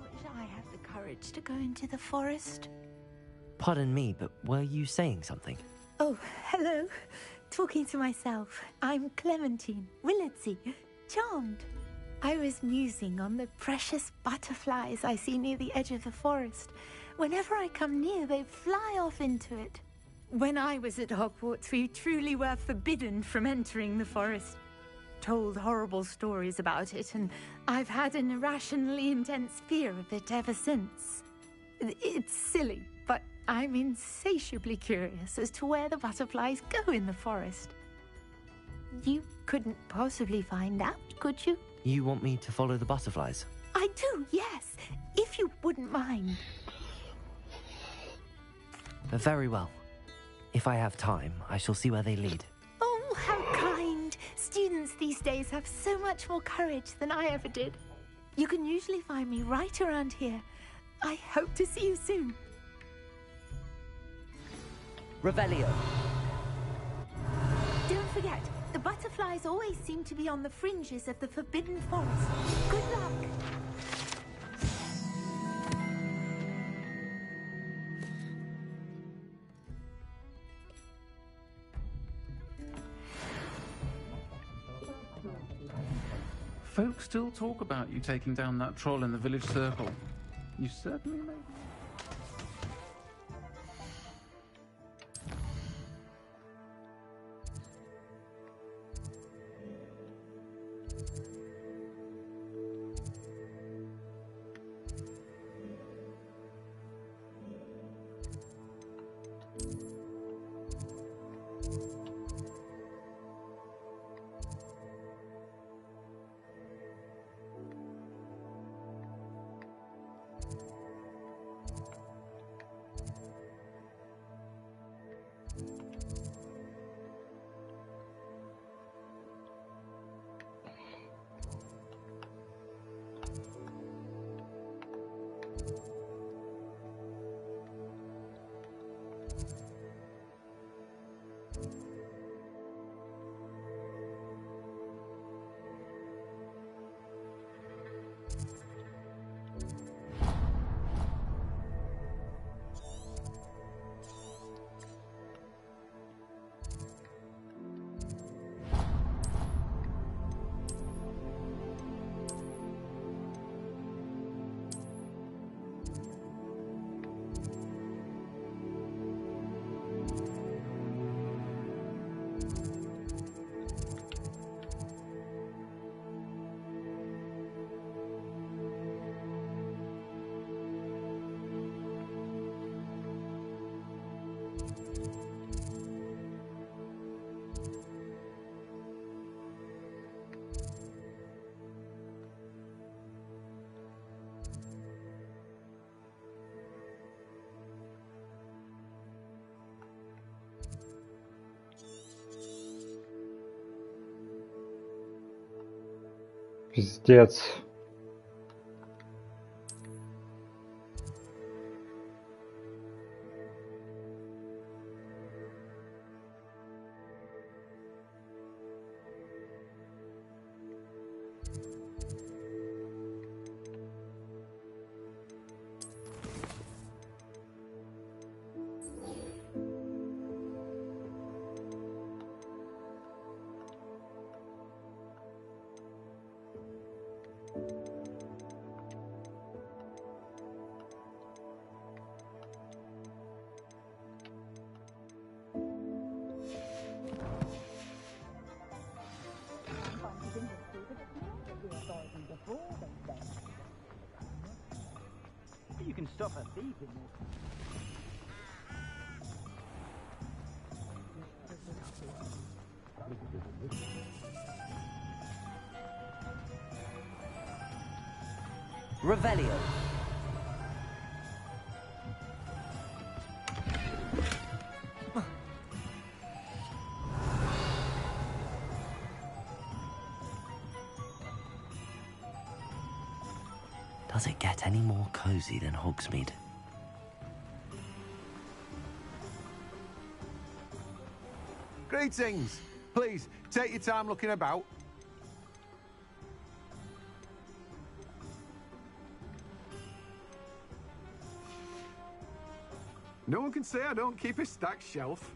Wish I had the courage to go into the forest. Pardon me, but were you saying something? Oh, hello. Talking to myself. I'm Clementine Willardsey. Charmed. I was musing on the precious butterflies I see near the edge of the forest. Whenever I come near, they fly off into it. When I was at Hogwarts, we truly were forbidden from entering the forest. Told horrible stories about it, and I've had an irrationally intense fear of it ever since. It's silly, but I'm insatiably curious as to where the butterflies go in the forest. You couldn't possibly find out, could you? You want me to follow the butterflies? I do, yes, if you wouldn't mind. Very well. If I have time, I shall see where they lead. Oh, how kind. Students these days have so much more courage than I ever did. You can usually find me right around here. I hope to see you soon. Revelio. Don't forget, the butterflies always seem to be on the fringes of the Forbidden Forest. Good luck. Folks still talk about you taking down that troll in the village circle. You certainly made. Пиздец. You can stop a thief in this. Revelio. Does it get any more cozy than Hogsmeade? Greetings. Please, take your time looking about. No one can say I don't keep a stacked shelf.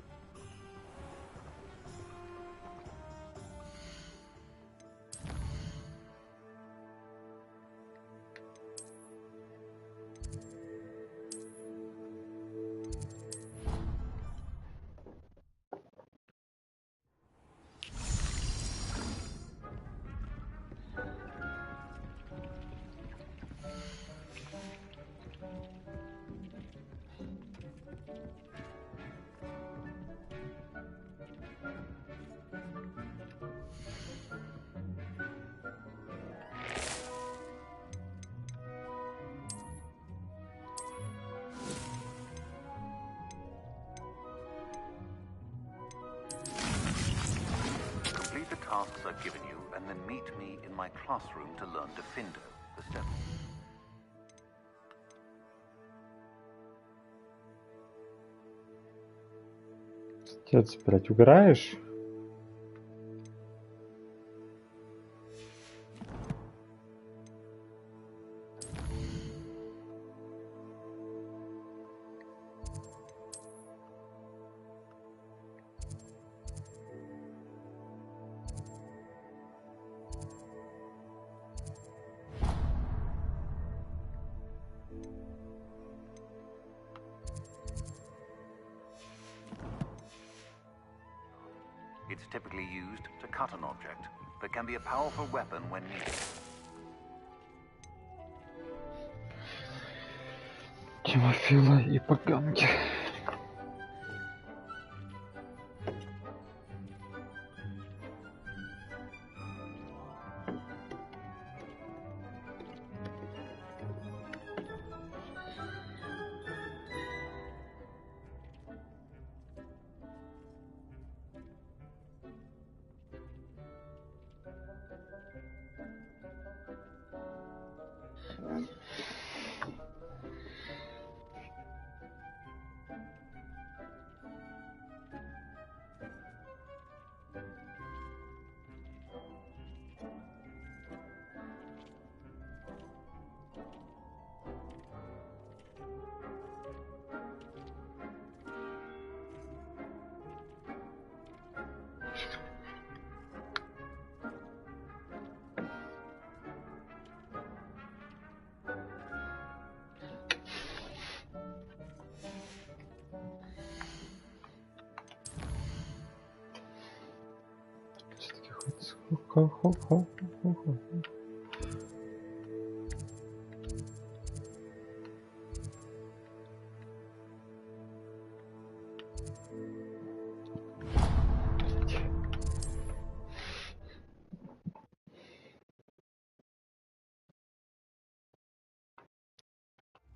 Complete the tasks I've given you, and then meet me in my classroom to learn Defendo, the step. Отец, блядь, угораешь? It's typically used to cut an object, but can be a powerful weapon when needed. Тимофила и поганки.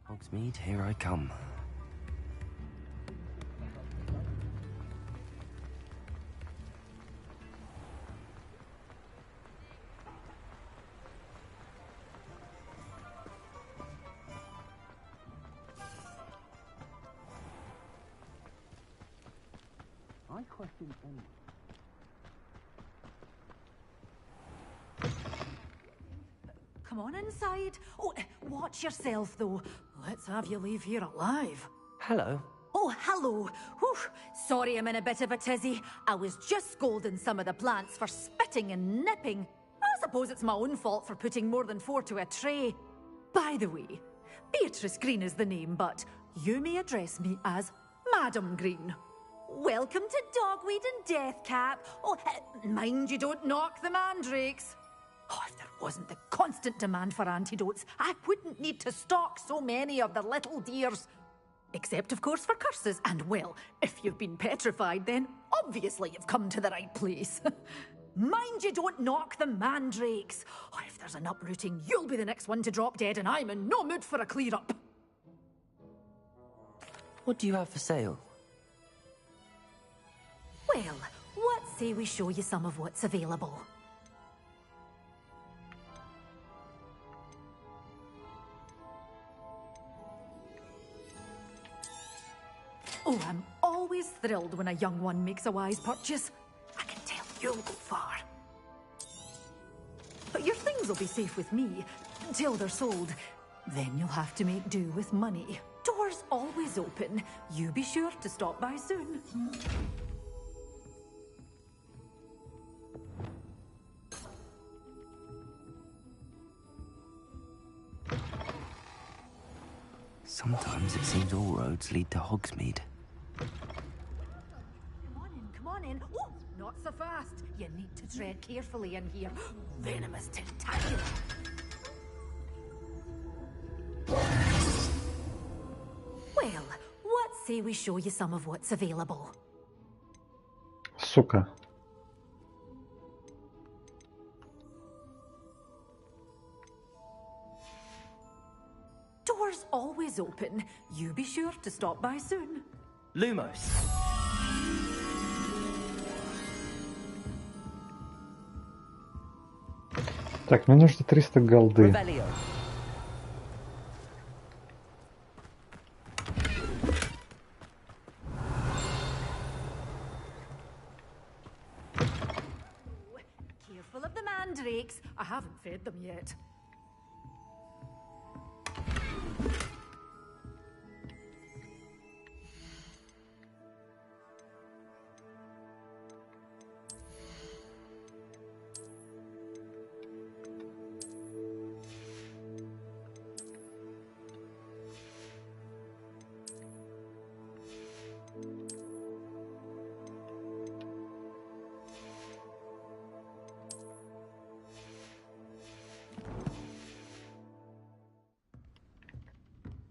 Hogsmeade, here I come. I question anyone. Come on inside. Oh, watch yourself, though. Let's have you leave here alive. Hello. Oh, hello. Whew. Sorry I'm in a bit of a tizzy. I was just scolding some of the plants for spitting and nipping. I suppose it's my own fault for putting more than 4 to a tray. By the way, Beatrice Green is the name, but you may address me as Madam Green. Welcome to Dogweed and Deathcap. Oh, mind you don't knock the mandrakes. Oh, if there wasn't the constant demand for antidotes, I wouldn't need to stock so many of the little dears. Except, of course, for curses. And, well, if you've been petrified, then obviously you've come to the right place. Mind you don't knock the mandrakes. Oh, if there's an uprooting, you'll be the next one to drop dead, and I'm in no mood for a clear-up. What do you have for sale? Well, what say we show you some of what's available? Oh, I'm always thrilled when a young one makes a wise purchase. I can tell you'll go far. But your things will be safe with me, till they're sold. Then you'll have to make do with money. Doors always open. You be sure to stop by soon. Sometimes it seems all roads lead to Hogsmeade. Come on in. Oh, not so fast. You need to tread carefully in here. Venomous tentacular. Well, what say we show you some of what's available? Сука. Doors always open. You be sure to stop by soon. Lumos. Так, мне нужно 300 голды. Revelio. Careful of the mandrakes. I haven't fed them yet.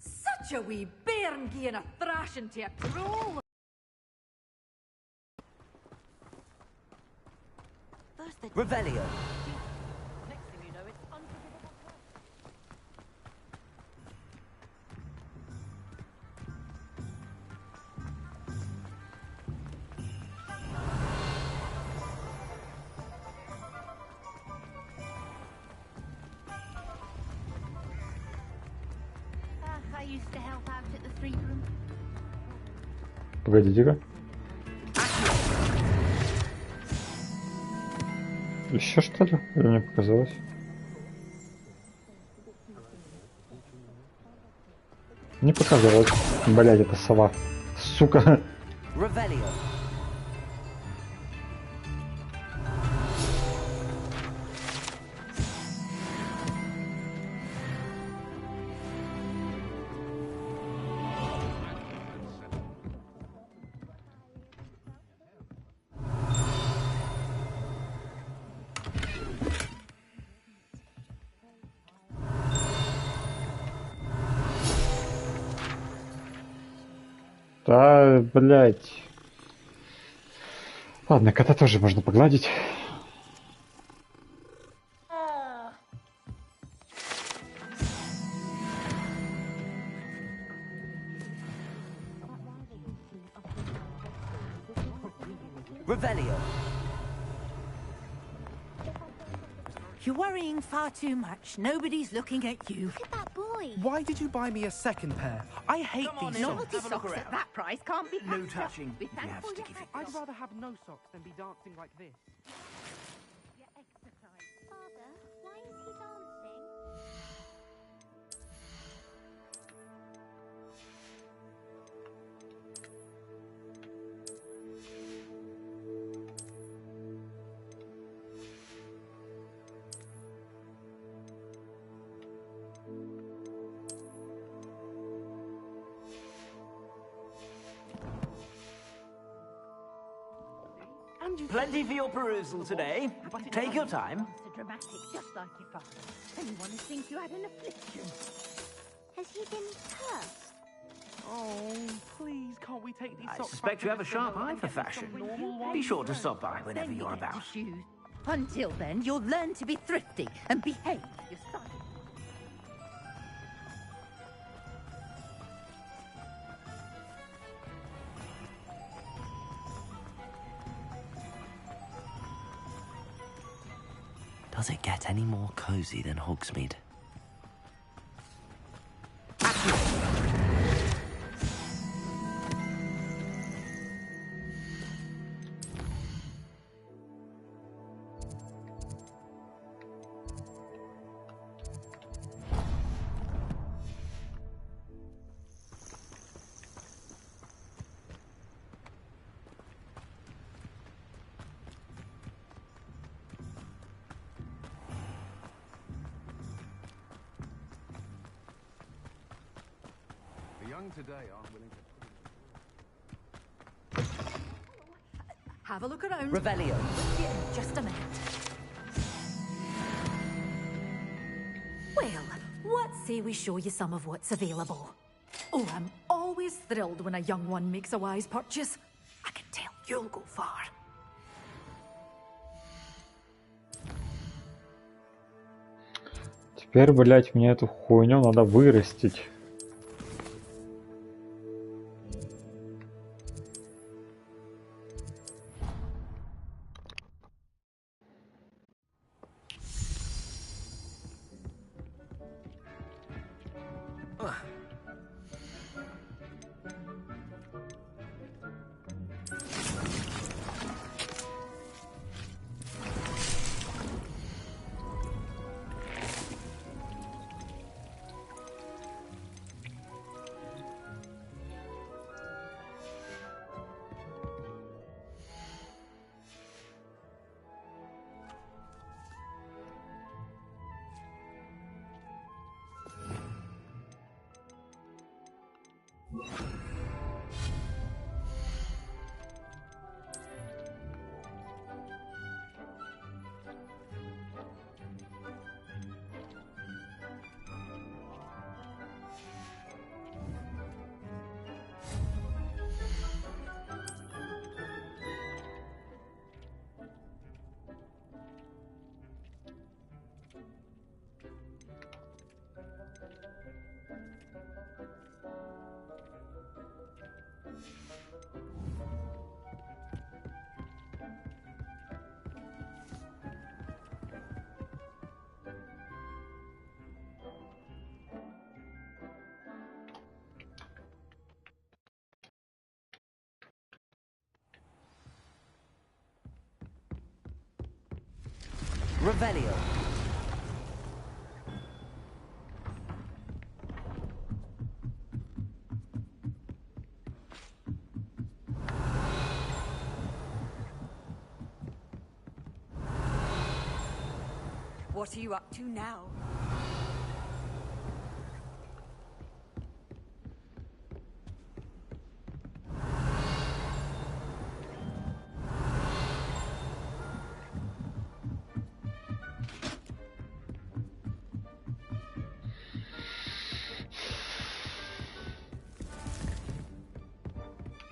Such a wee bairn gieing a thrashing to a troll. Revelio. Next thing you know, it's unforgivable. I used to help out at the Three Room. Погодите-ка. Еще что ли? Или мне показалось? Не показалось. Блядь, это сова. Сука. Revelio. Да, блядь. Ладно, кота тоже можно погладить. Revelio. You're worrying far too much. Nobody's looking at you. Look at that boy. Why did you buy me a second pair? I hate these socks. Novelty socks at that price can't be No passed up. touching. Be If you have thankful sticky you fingers. had I'd rather have no socks than be dancing like this. Father, why is he dancing? Plenty for your perusal today. Take your time. So dramatic, just like your father. Anyone who thinks you had an affliction. Has he been cursed? Oh, please, can't we take these I socks suspect back you to have a Mr. sharp Miller eye and for get me some fashion. normal ones? Be sure to stop by whenever Then you you're get about. your shoes. Until then, you'll learn to be thrifty and behave your study. Does it get any more cozy than Hogsmeade? young today aren't willing to... Have a look around. Revelio. With you in just a minute. Well, what say we show you some of what's available? Oh, I'm always thrilled when a young one makes a wise purchase. I can tell you'll go far. Теперь, блять, мне эту хуйню надо вырастить. Revelio. What are you up to now?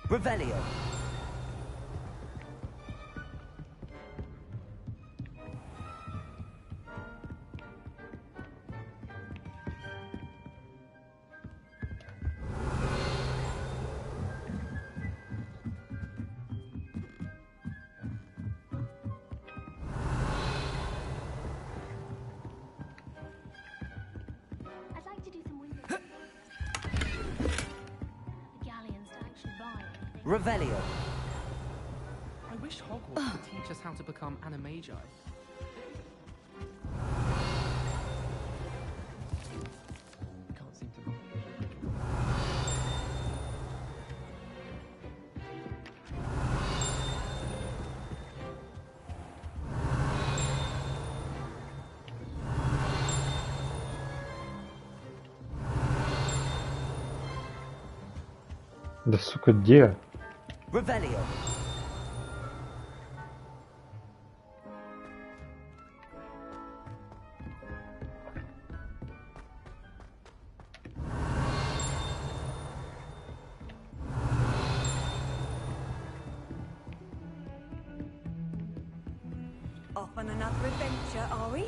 Revelio. I'd like to do some window. The galleons to actually buy anything. Revelio. I wish Hogwarts could teach us how to become animagi. Can't seem to. Да сука, где? Revelio. Off on another adventure, are we?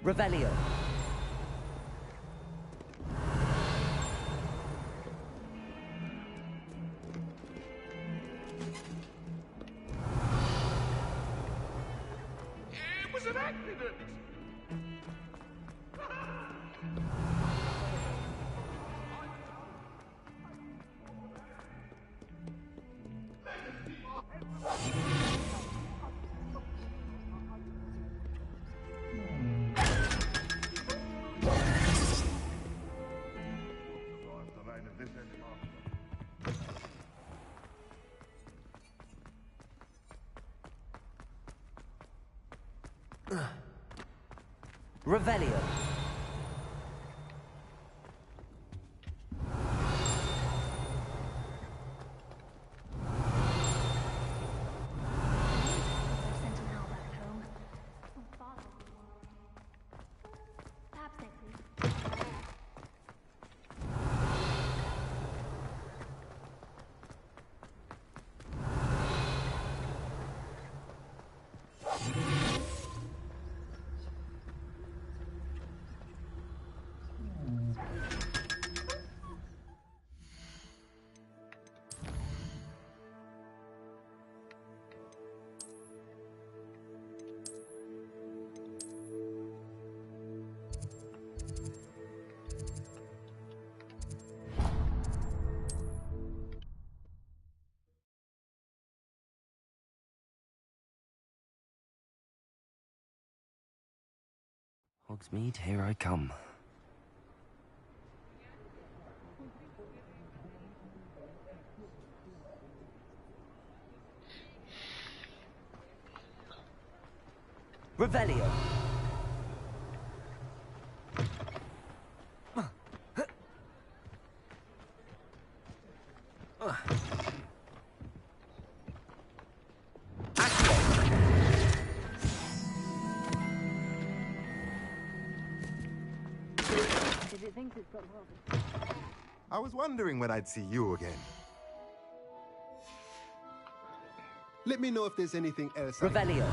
Revelio. It was an accident! Revelio. Hogsmeade, here I come. Revelio. I was wondering when I'd see you again. Let me know if there's anything else. Revelio.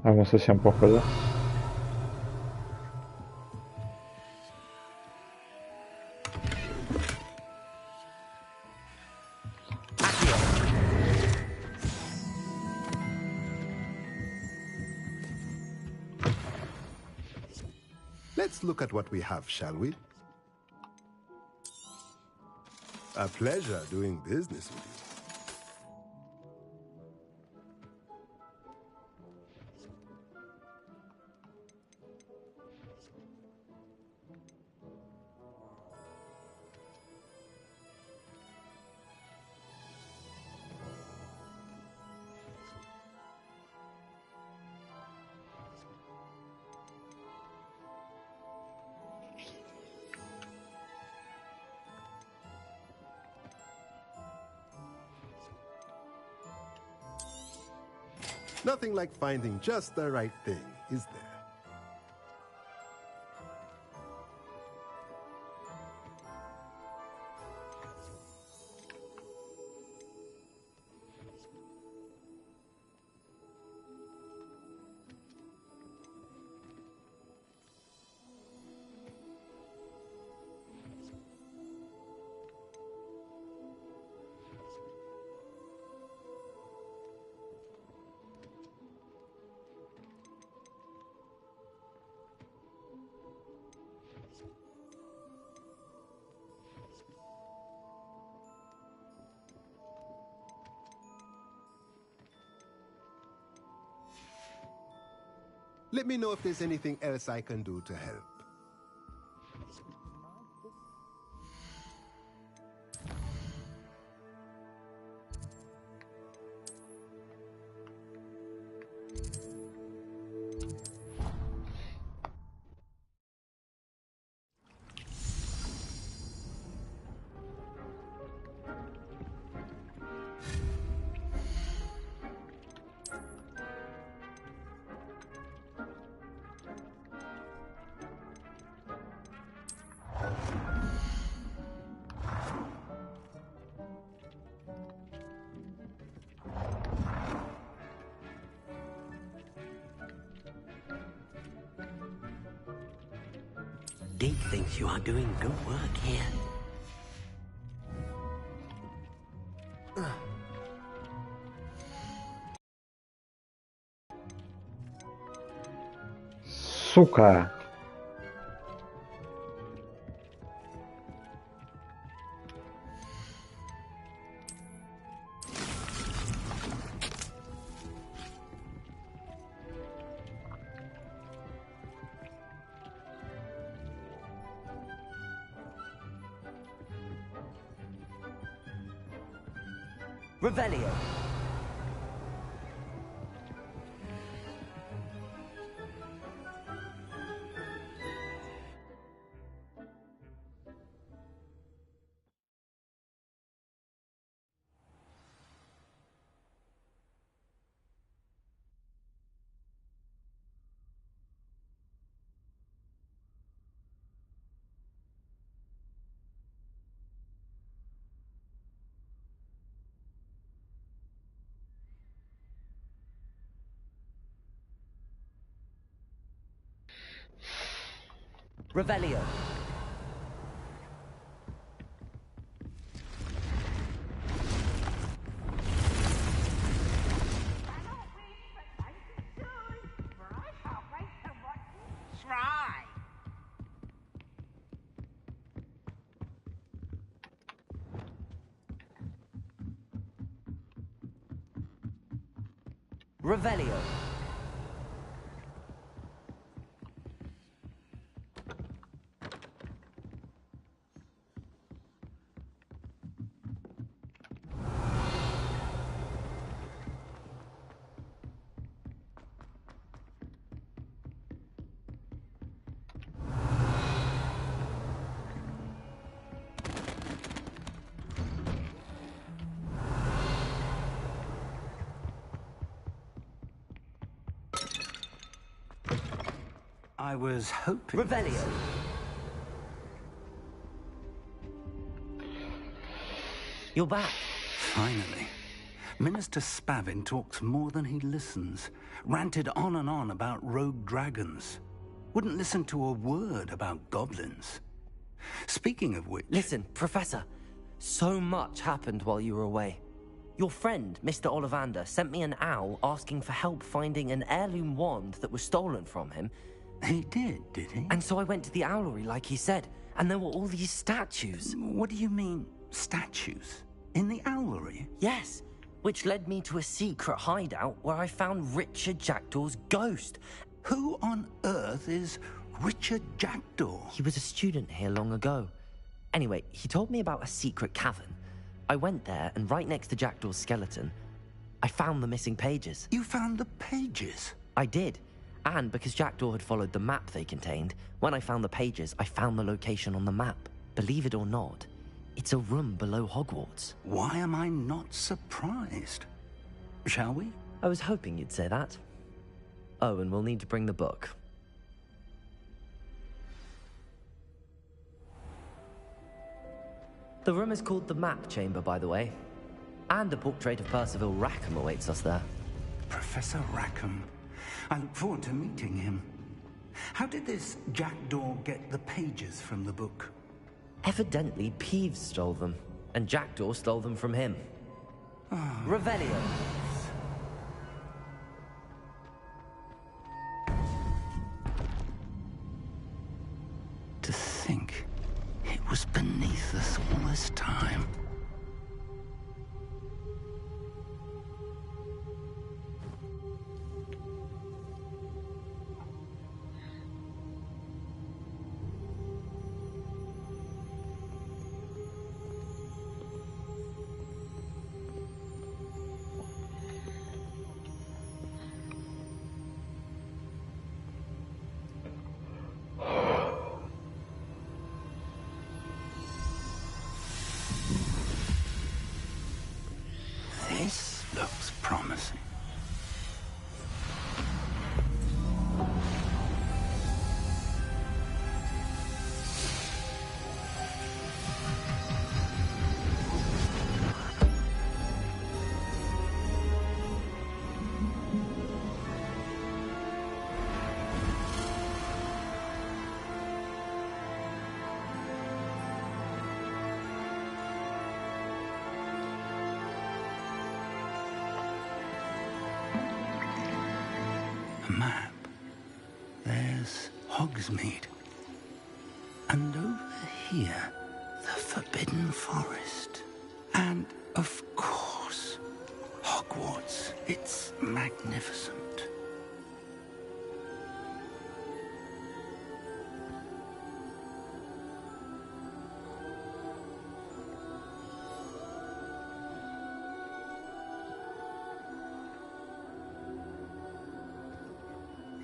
А ему совсем плохо, да? Let's look at what we have, shall we? A pleasure doing business with you. Nothing like finding just the right thing, is there? Let me know if there's anything else I can do to help. Deke thinks you are doing good work here. Сука! Revelio. Revelio. Revelio. I was hoping... Revelio. You're back. Finally. Minister Spavin talks more than he listens. Ranted on and on about rogue dragons. Wouldn't listen to a word about goblins. Speaking of which... Listen, Professor. So much happened while you were away. Your friend, Mr. Ollivander, sent me an owl asking for help finding an heirloom wand that was stolen from him. He did he? And so I went to the owlery like he said, and there were all these statues. What do you mean, statues? In the owlery? Yes, which led me to a secret hideout where I found Richard Jackdaw's ghost. Who on earth is Richard Jackdaw? He was a student here long ago. Anyway, he told me about a secret cavern. I went there, and right next to Jackdaw's skeleton, I found the missing pages. You found the pages? I did. And because Jackdaw had followed the map they contained, when I found the pages, I found the location on the map. Believe it or not, it's a room below Hogwarts. Why am I not surprised? Shall we? I was hoping you'd say that. Oh, and we'll need to bring the book. The room is called the Map Chamber, by the way. And a portrait of Percival Rackham awaits us there. Professor Rackham. I look forward to meeting him. How did this Jackdaw get the pages from the book? Evidently, Peeves stole them, and Jackdaw stole them from him. Revelio. To think it was beneath us all this time. This looks promising. A map. There's Hogsmeade. And over here, the Forbidden Forest. And, of course, Hogwarts. It's magnificent.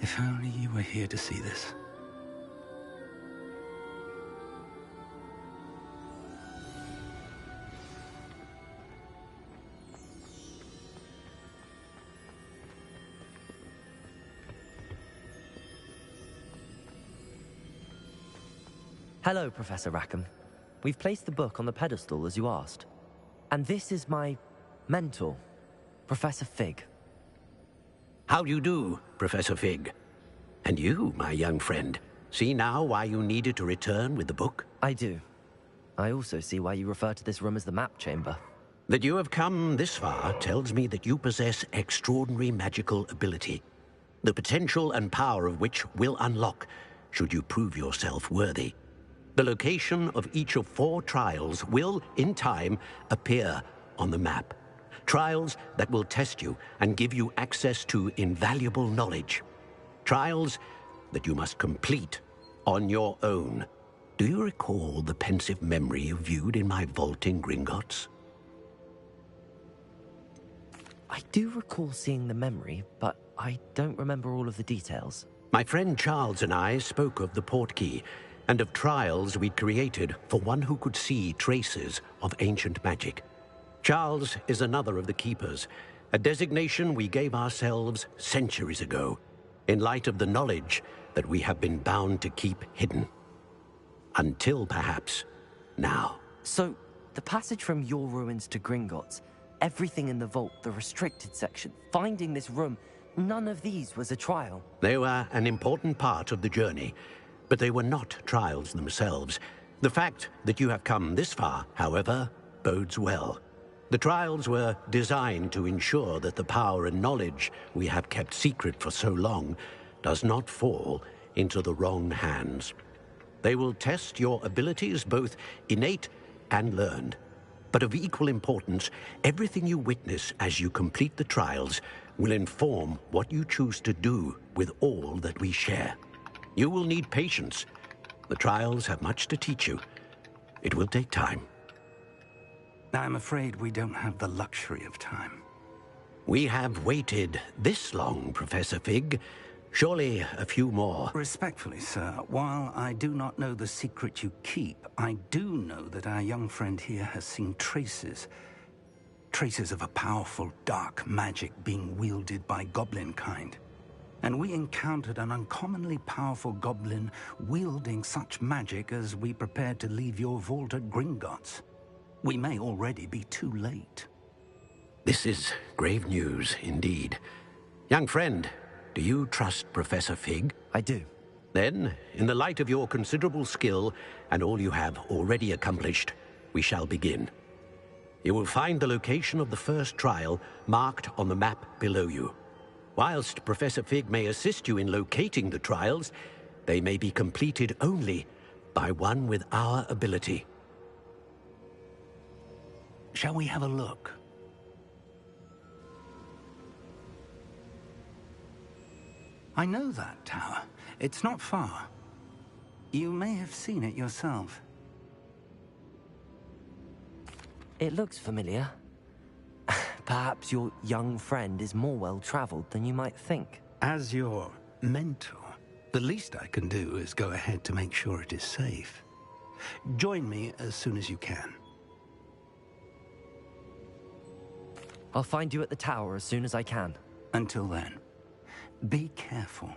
If only you were here to see this. Hello, Professor Rackham. We've placed the book on the pedestal as you asked. And this is my mentor, Professor Fig. How do you do, Professor Fig? And you, my young friend, see now why you needed to return with the book? I do. I also see why you refer to this room as the map chamber. That you have come this far tells me that you possess extraordinary magical ability, the potential and power of which will unlock should you prove yourself worthy. The location of each of 4 trials will, in time, appear on the map. Trials that will test you and give you access to invaluable knowledge. Trials that you must complete on your own. Do you recall the pensive memory you viewed in my vault in Gringotts? I do recall seeing the memory, but I don't remember all of the details. My friend Charles and I spoke of the portkey and of trials we'd created for one who could see traces of ancient magic. Charles is another of the Keepers, a designation we gave ourselves centuries ago, in light of the knowledge that we have been bound to keep hidden. Until, perhaps, now. So, the passage from your ruins to Gringotts, everything in the vault, the restricted section, finding this room, none of these was a trial. They were an important part of the journey, but they were not trials themselves. The fact that you have come this far, however, bodes well. The trials were designed to ensure that the power and knowledge we have kept secret for so long does not fall into the wrong hands. They will test your abilities, both innate and learned. But of equal importance, everything you witness as you complete the trials will inform what you choose to do with all that we share. You will need patience. The trials have much to teach you. It will take time. I'm afraid we don't have the luxury of time. We have waited this long, Professor Fig. Surely a few more. Respectfully, sir, while I do not know the secret you keep, I do know that our young friend here has seen traces. Traces of a powerful dark magic being wielded by goblin kind. And we encountered an uncommonly powerful goblin wielding such magic as we prepared to leave your vault at Gringotts. We may already be too late. This is grave news indeed. Young friend, do you trust Professor Fig? I do. Then, in the light of your considerable skill and all you have already accomplished, we shall begin. You will find the location of the first trial marked on the map below you. Whilst Professor Fig may assist you in locating the trials, they may be completed only by one with our ability. Shall we have a look? I know that tower. It's not far. You may have seen it yourself. It looks familiar. Perhaps your young friend is more well-traveled than you might think. As your mentor, the least I can do is go ahead to make sure it is safe. Join me as soon as you can. I'll find you at the tower as soon as I can. Until then, be careful,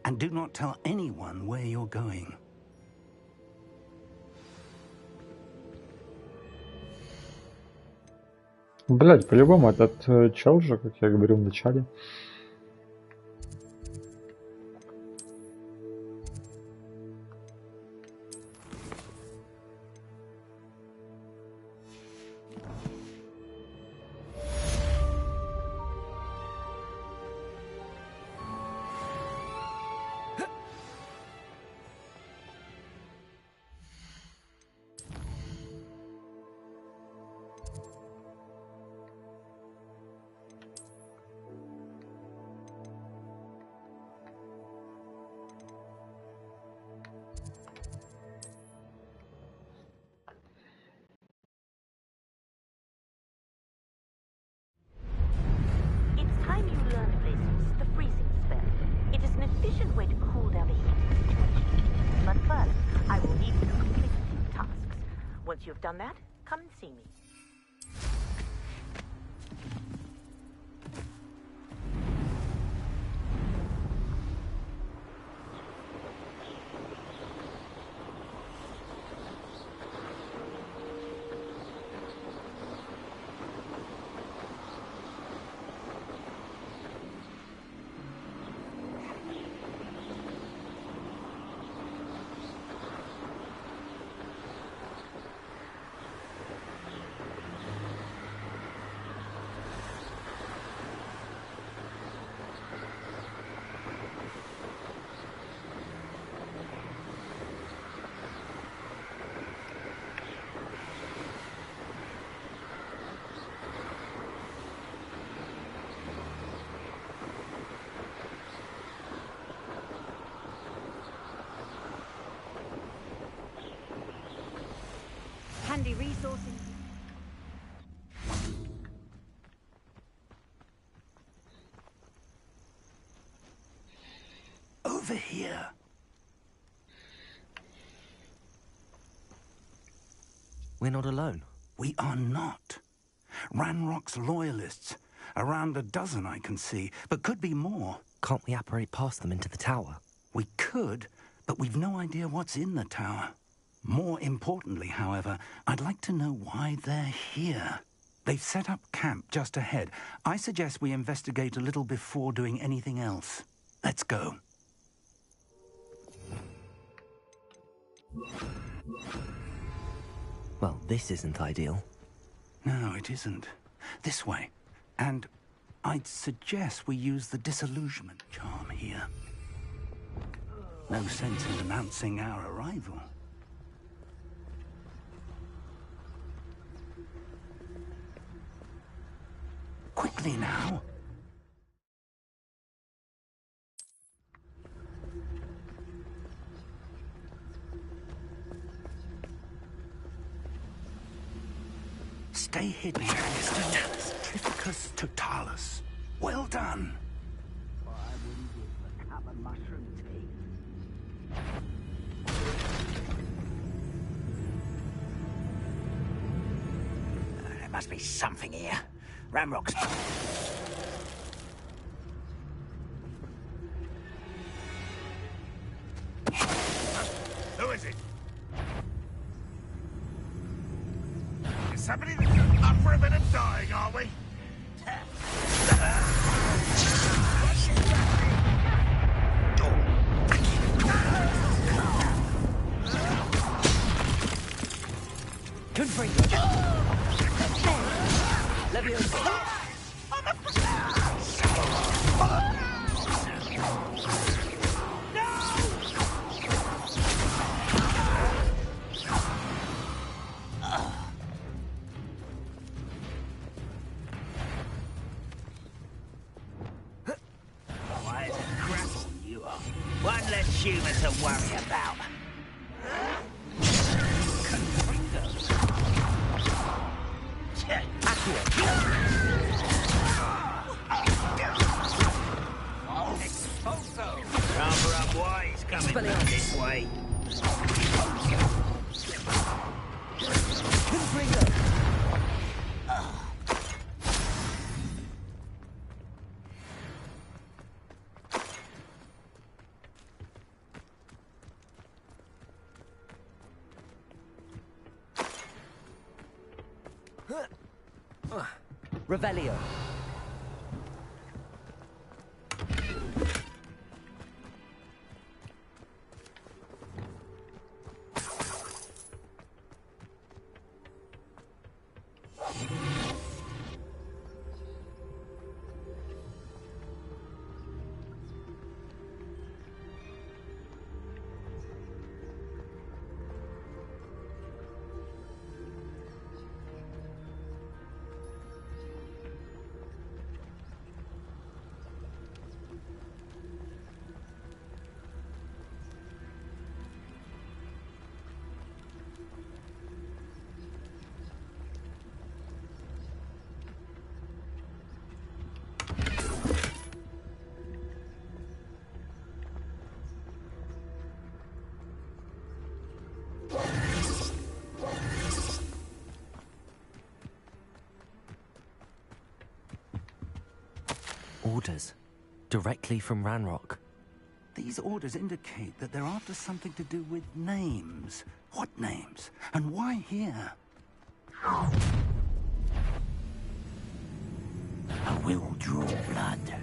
and do not tell anyone where you're going. Блять, по-любому этот чел же, как я говорил в начале. efficient way to cool down the heat situation. But first, I will need you to complete a few tasks. Once you've done that, come and see me. Handy resources. Over here. We're not alone. We are not. Ranrock's loyalists. Around a dozen I can see, but could be more. Can't we apparate past them into the tower? We could, but we've no idea what's in the tower. More importantly, however, I'd like to know why they're here. They've set up camp just ahead. I suggest we investigate a little before doing anything else. Let's go. Well, this isn't ideal. No, it isn't. This way. And I'd suggest we use the disillusionment charm here. No sense in announcing our arrival. Quickly now. Stay hidden, Mr. Trificus totalis. Well done. I wouldn't give a cup of mushroom tea. There must be something here. Ramrock's... Who is it? Is somebody up for a bit of dying, are we? Confringo! Leviosa! Why, grapple you are. One less human to worry about. Rather unwise coming this way. Revelio. Orders. Directly from Ranrock. These orders indicate that they're after something to do with names. What names? And why here? I will draw blood.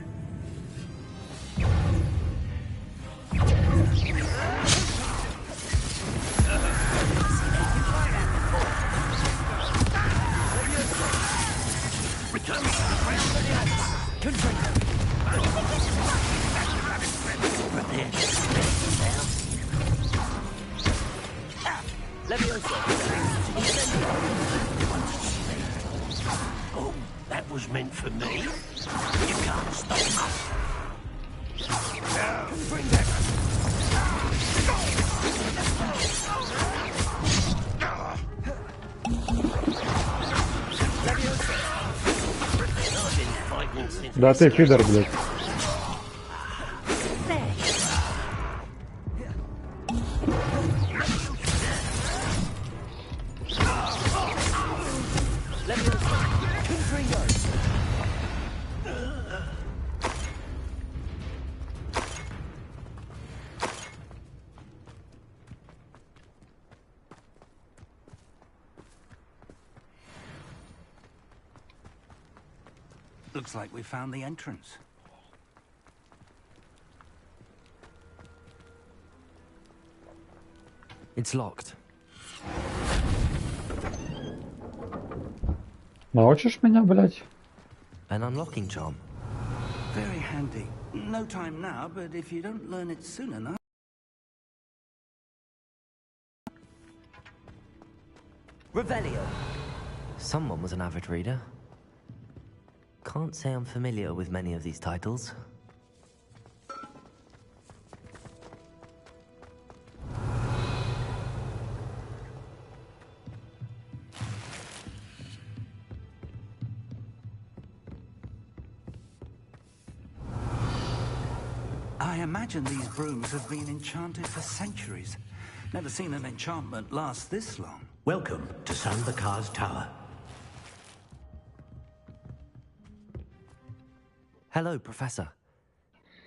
Oh, that was meant for me. You can't stop us. Bring that. Да ты пидор, блядь. Looks like we found the entrance. It's locked. Научишь меня, блядь? An unlocking charm. Very handy. No time now, but if you don't learn it soon enough... Revelio. Someone was an avid reader. Can't say I'm familiar with many of these titles. I imagine these brooms have been enchanted for centuries. Never seen an enchantment last this long. Welcome to Sambakar's Tower. Hello, Professor.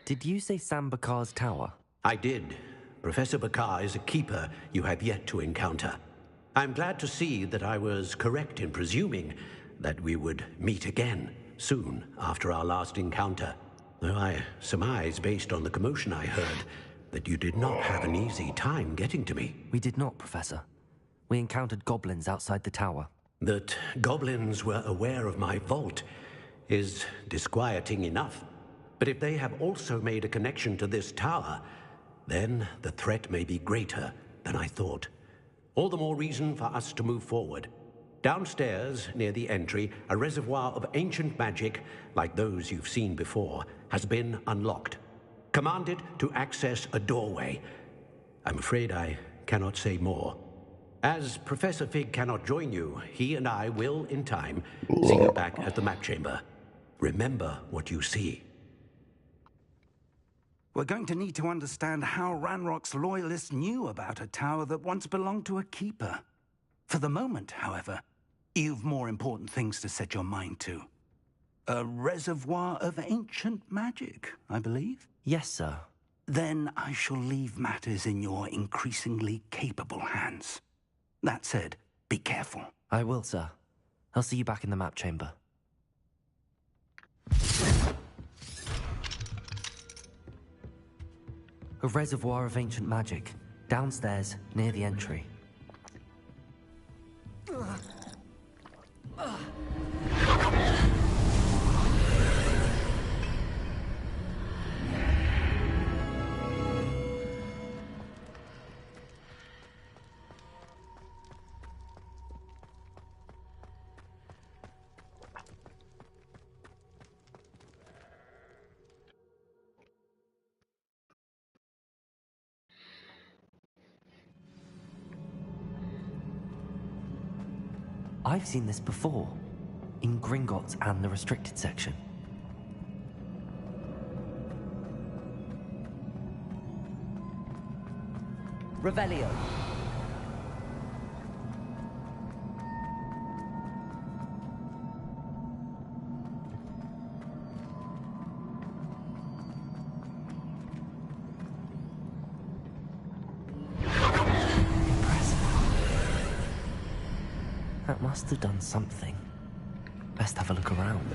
Did you say Sambakar's Tower? I did. Professor Bakar is a keeper you have yet to encounter. I'm glad to see that I was correct in presuming that we would meet again soon after our last encounter. Though I surmise, based on the commotion I heard, that you did not have an easy time getting to me. We did not, Professor. We encountered goblins outside the tower. That goblins were aware of my vault is disquieting enough. But if they have also made a connection to this tower, then the threat may be greater than I thought. All the more reason for us to move forward. Downstairs, near the entry, a reservoir of ancient magic, like those you've seen before, has been unlocked. Commanded to access a doorway. I'm afraid I cannot say more. As Professor Fig cannot join you, he and I will, in time, see you back at the map chamber. Remember what you see. We're going to need to understand how Ranrock's loyalists knew about a tower that once belonged to a keeper. For the moment, however, you've more important things to set your mind to. A reservoir of ancient magic, I believe? Yes, sir. Then I shall leave matters in your increasingly capable hands. That said, be careful. I will, sir. I'll see you back in the map chamber. A reservoir of ancient magic, downstairs, near the entry. I've seen this before, in Gringotts and the restricted section. Revelio. must have done something. Best have a look around.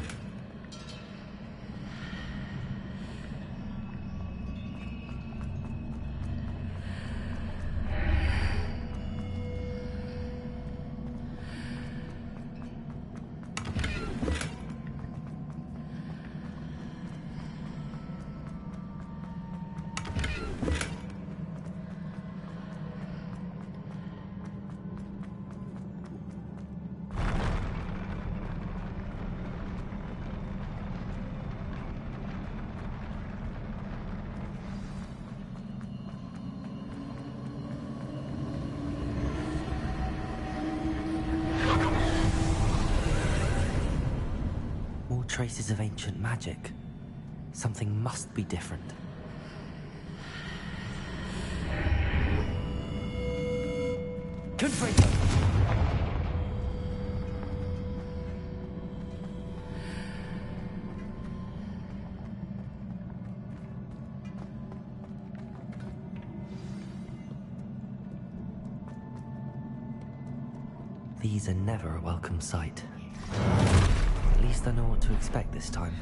Traces of ancient magic. Something must be different. Confringo! These are never a welcome sight. At least I know what to expect this time.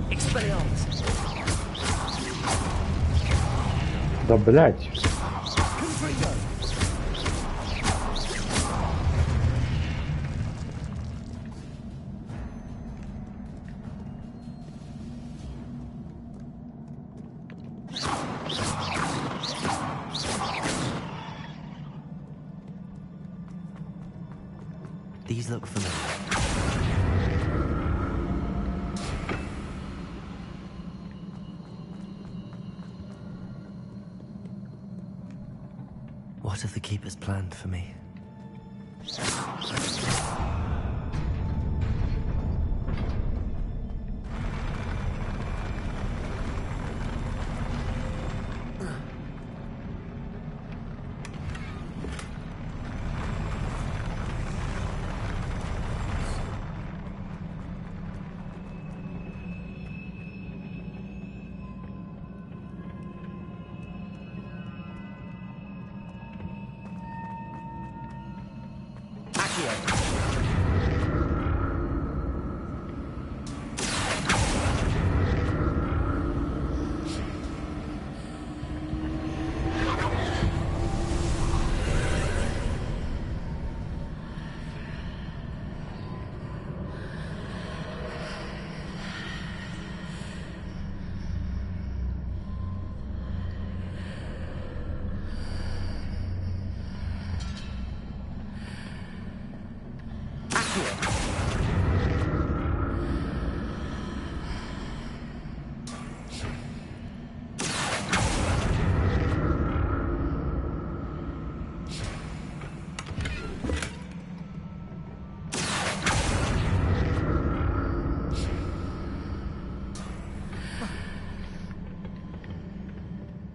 Expelliarmus! Да блять! Confringo! These look familiar. What have the Keepers planned for me?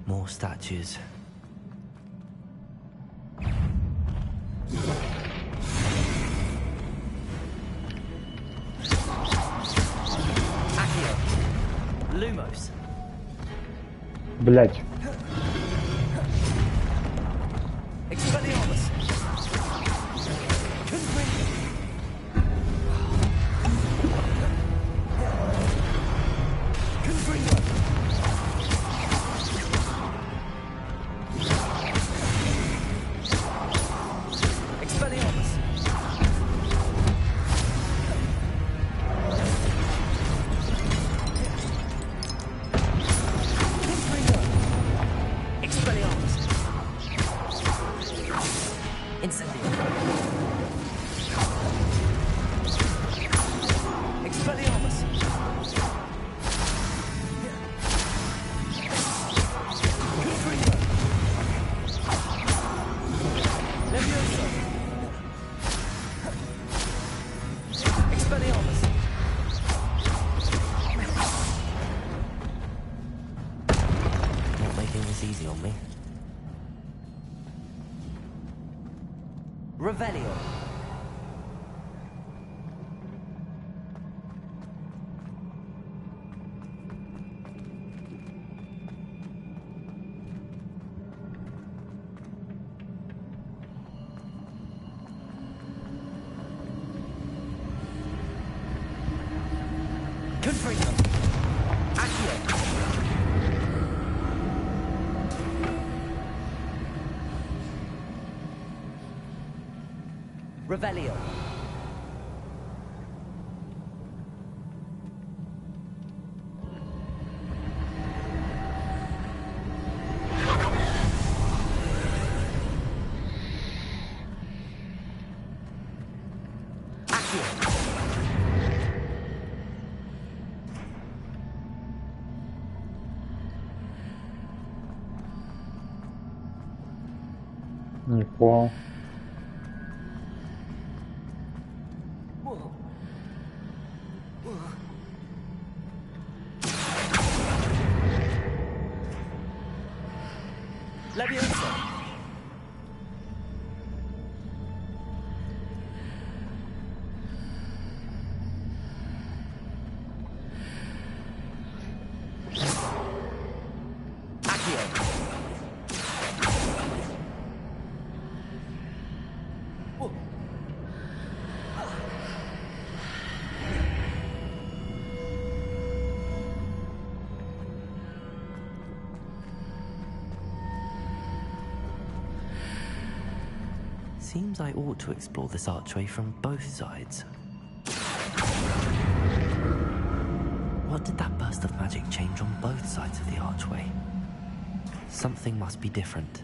More statues. Accio. Lumos. Блять. Expelliarmus. Confringo. Confringo. Expelliarmus. Confringo. Expelliarmus. Incendio. Expelliarmus. Confringo. Levioso. Expelliarmus. Not making this easy on me. Revelio. Revelio. Не понял. Leviosa. Seems I ought to explore this archway from both sides. What did that burst of magic change on both sides of the archway? Something must be different.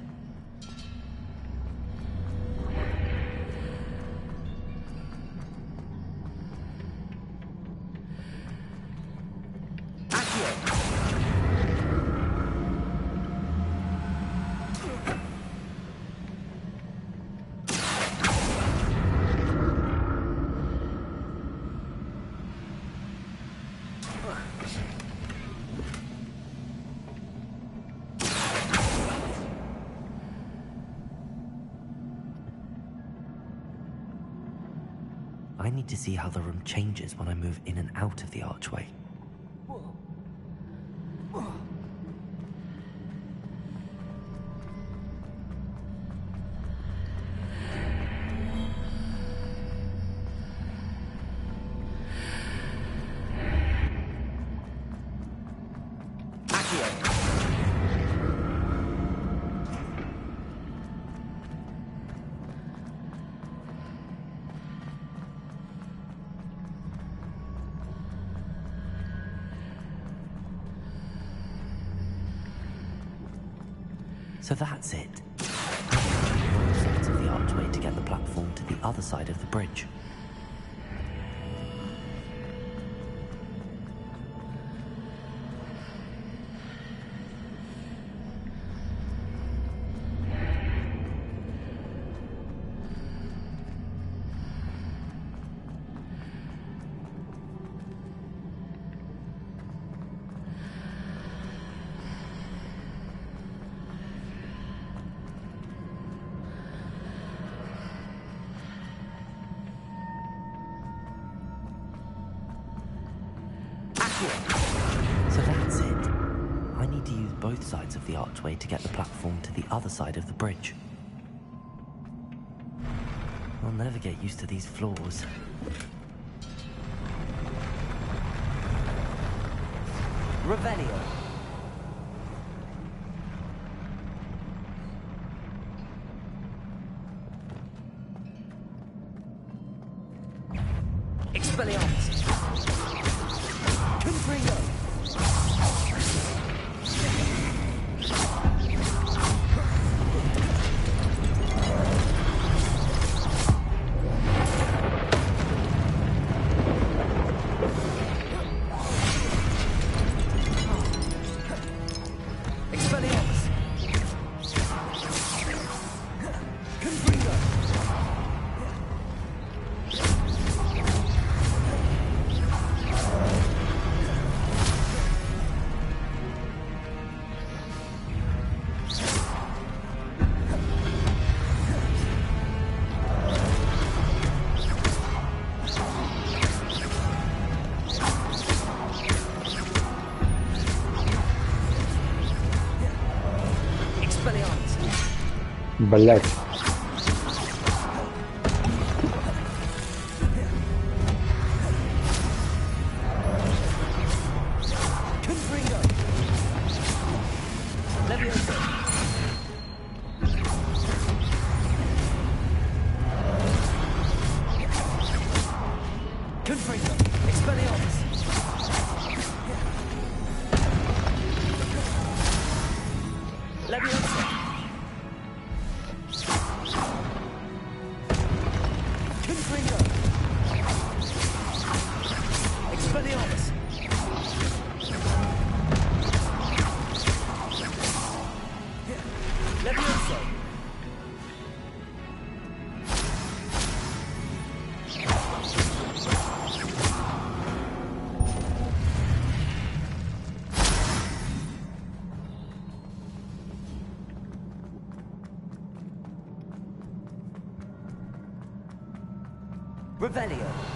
I need to see how the room changes when I move in and out of the archway. So that's it. Both sides of the archway to get the platform to the other side of the bridge. So that's it. I need to use both sides of the archway to get the platform to the other side of the bridge. I'll never get used to these floors. Revelio. Expelliarmus. Confringo. Expelliarmus. Confringo. Блять. Revelio.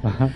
Ага.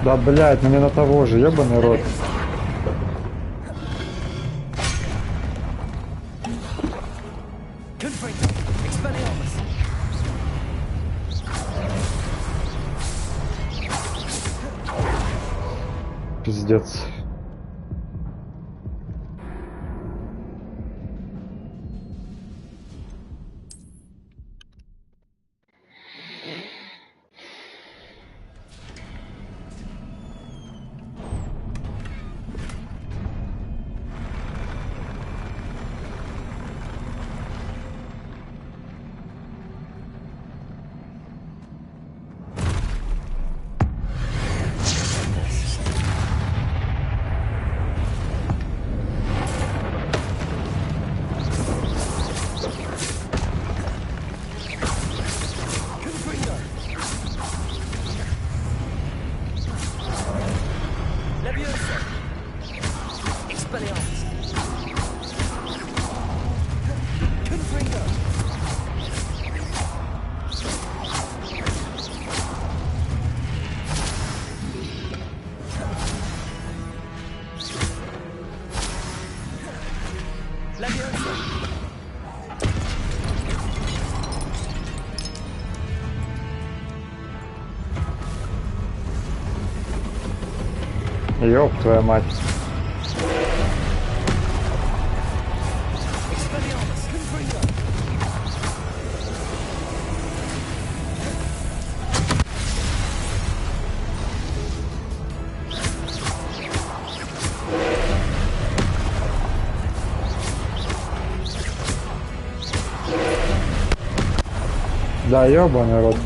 Да, блядь, ну не на того же, ебаный рот. Пиздец. Ёб твою мать. Да, ёбаный рот.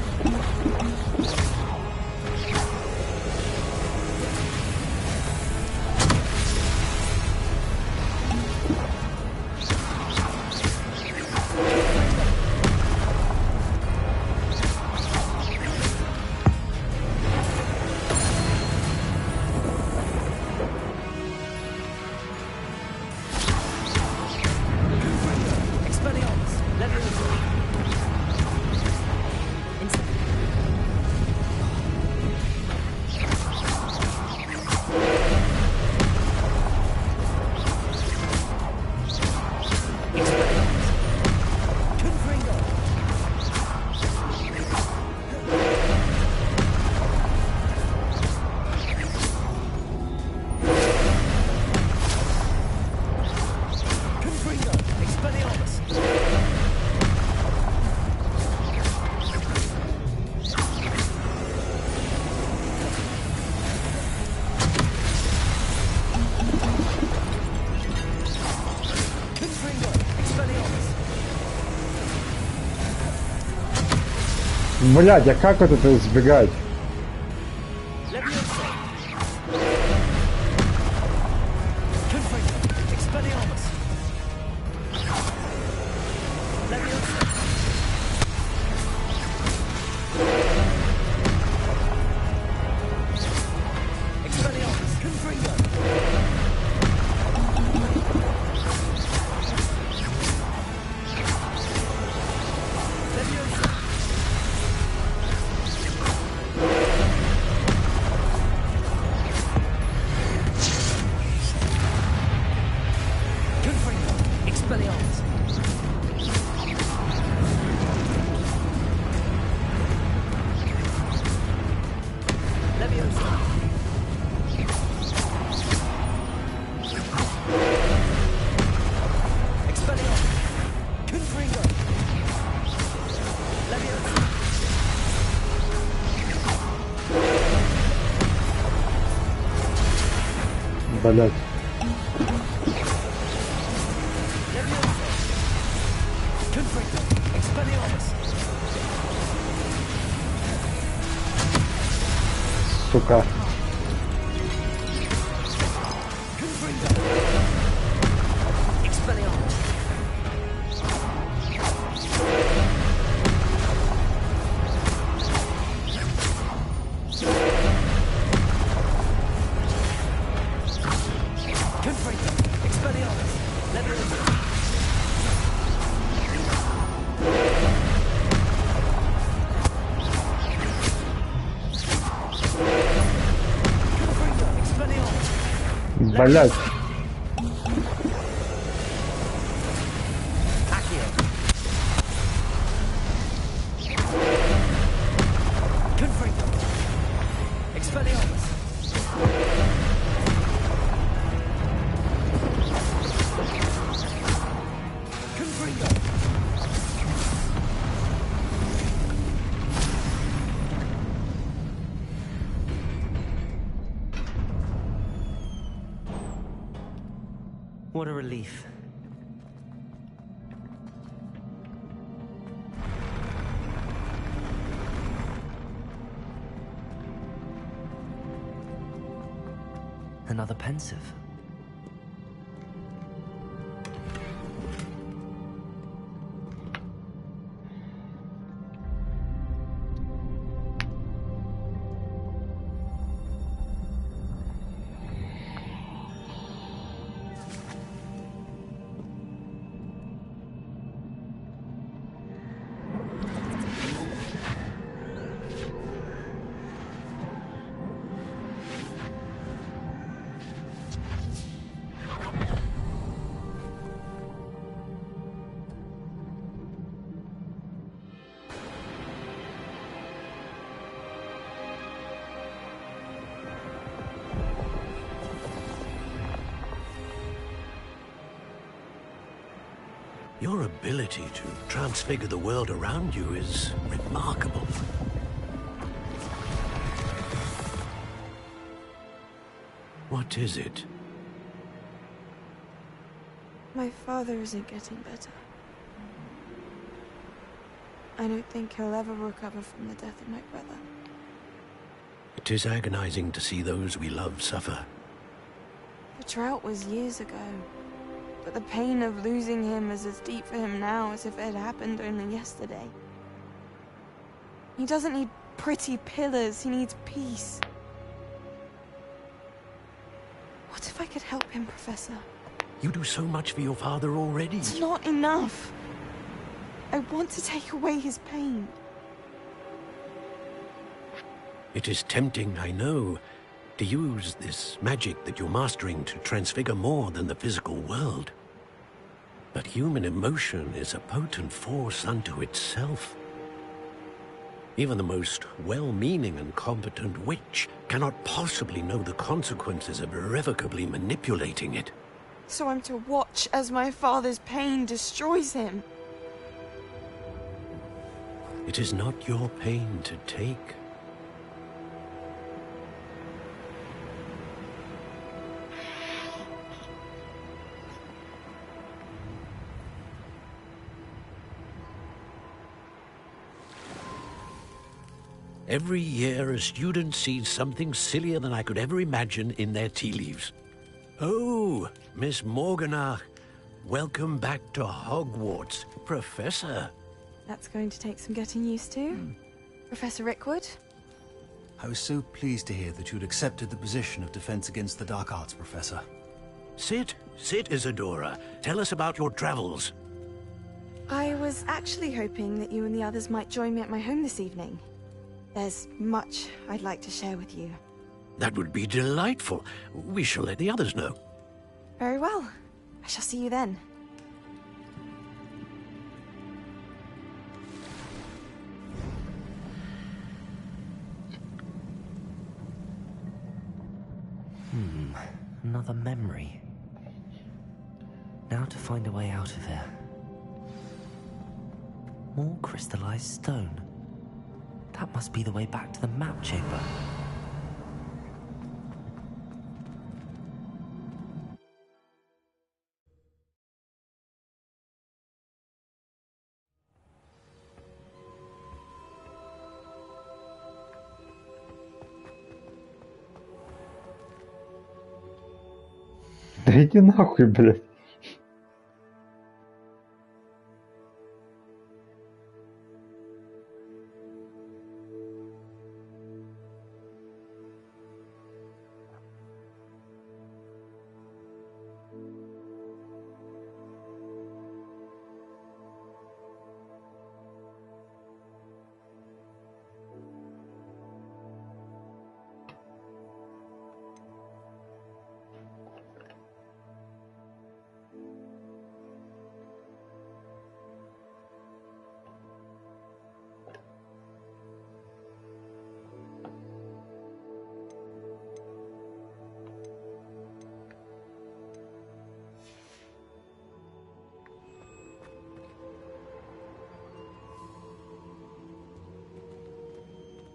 Блядь, а как вот это избегать? Блядь. Сука. Блядь. What a relief. Another pensive. Your ability to transfigure the world around you is remarkable. What is it? My father isn't getting better. I don't think he'll ever recover from the death of my brother. It is agonizing to see those we love suffer. The drought was years ago. But the pain of losing him is as deep for him now as if it had happened only yesterday. He doesn't need pretty pillars, he needs peace. What if I could help him, Professor? You do so much for your father already. It's not enough. I want to take away his pain. It is tempting, I know, to use this magic that you're mastering to transfigure more than the physical world. But human emotion is a potent force unto itself. Even the most well-meaning and competent witch cannot possibly know the consequences of irrevocably manipulating it. So I'm to watch as my father's pain destroys him. It is not your pain to take. Every year, a student sees something sillier than I could ever imagine in their tea leaves. Oh, Miss Morganach, welcome back to Hogwarts, Professor. That's going to take some getting used to. Professor Rickwood? I was so pleased to hear that you'd accepted the position of Defense Against the Dark Arts, Professor. Sit, Isadora. Tell us about your travels. I was actually hoping that you and the others might join me at my home this evening. There's much I'd like to share with you. That would be delightful. We shall let the others know. Very well. I shall see you then. Another memory. Now to find a way out of here. More crystallized stone. That must be the way back to the map chamber. Да иди нахуй, блядь.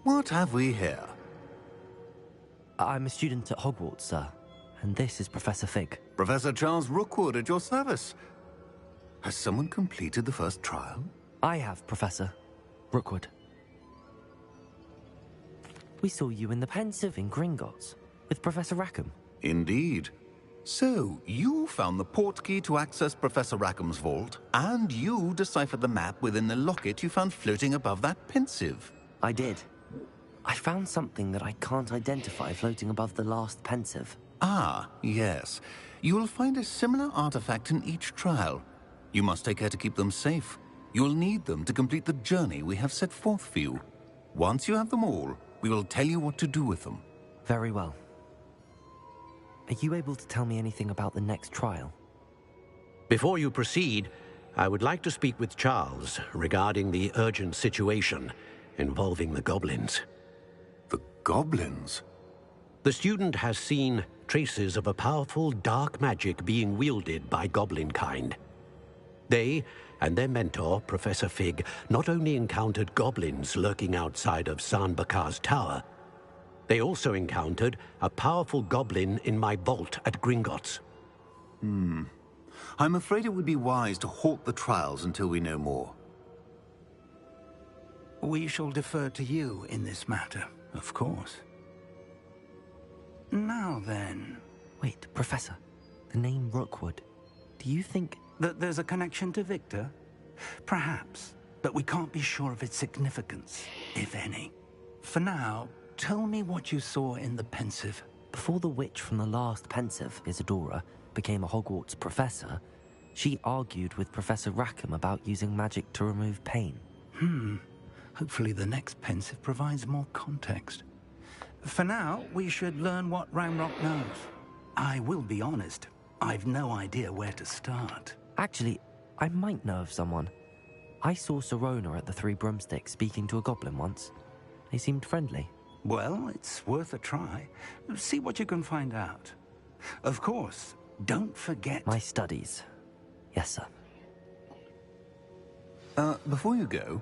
What have we here? I'm a student at Hogwarts, sir. And this is Professor Fig. Professor Charles Rookwood at your service. Has someone completed the first trial? I have, Professor Rookwood. We saw you in the Pensive in Gringotts with Professor Rackham. Indeed. So, you found the portkey to access Professor Rackham's vault, and you deciphered the map within the locket you found floating above that Pensive. I did. I found something that I can't identify floating above the last Pensive. Ah, yes. You will find a similar artifact in each trial. You must take care to keep them safe. You will need them to complete the journey we have set forth for you. Once you have them all, we will tell you what to do with them. Very well. Are you able to tell me anything about the next trial? Before you proceed, I would like to speak with Charles regarding the urgent situation involving the goblins. The goblins? The student has seen traces of a powerful dark magic being wielded by goblin kind. They and their mentor, Professor Fig, not only encountered goblins lurking outside of San Bakar's tower, they also encountered a powerful goblin in my vault at Gringotts. I'm afraid it would be wise to halt the trials until we know more. We shall defer to you in this matter, of course. Now then... Wait, Professor. The name Rookwood. Do you think... that there's a connection to Victor? Perhaps, but we can't be sure of its significance, if any. For now, tell me what you saw in the Pensive. Before the witch from the last Pensive, Isadora, became a Hogwarts professor, she argued with Professor Rackham about using magic to remove pain. Hopefully the next Pensive provides more context. For now, we should learn what Ramrock knows. I will be honest, I've no idea where to start. Actually, I might know of someone. I saw Sirona at the Three Broomsticks speaking to a goblin once. They seemed friendly. Well, it's worth a try. See what you can find out. Of course, don't forget... My studies. Yes, sir. Before you go...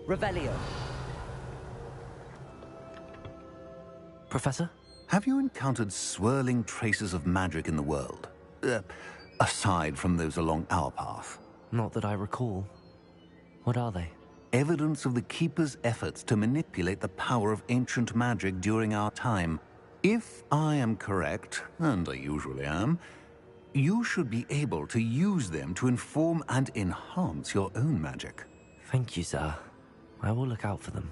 Revelio. Professor? Have you encountered swirling traces of magic in the world? Aside from those along our path? Not that I recall. What are they? Evidence of the Keeper's efforts to manipulate the power of ancient magic during our time. If I am correct, and I usually am, you should be able to use them to inform and enhance your own magic. Thank you, sir. I will look out for them.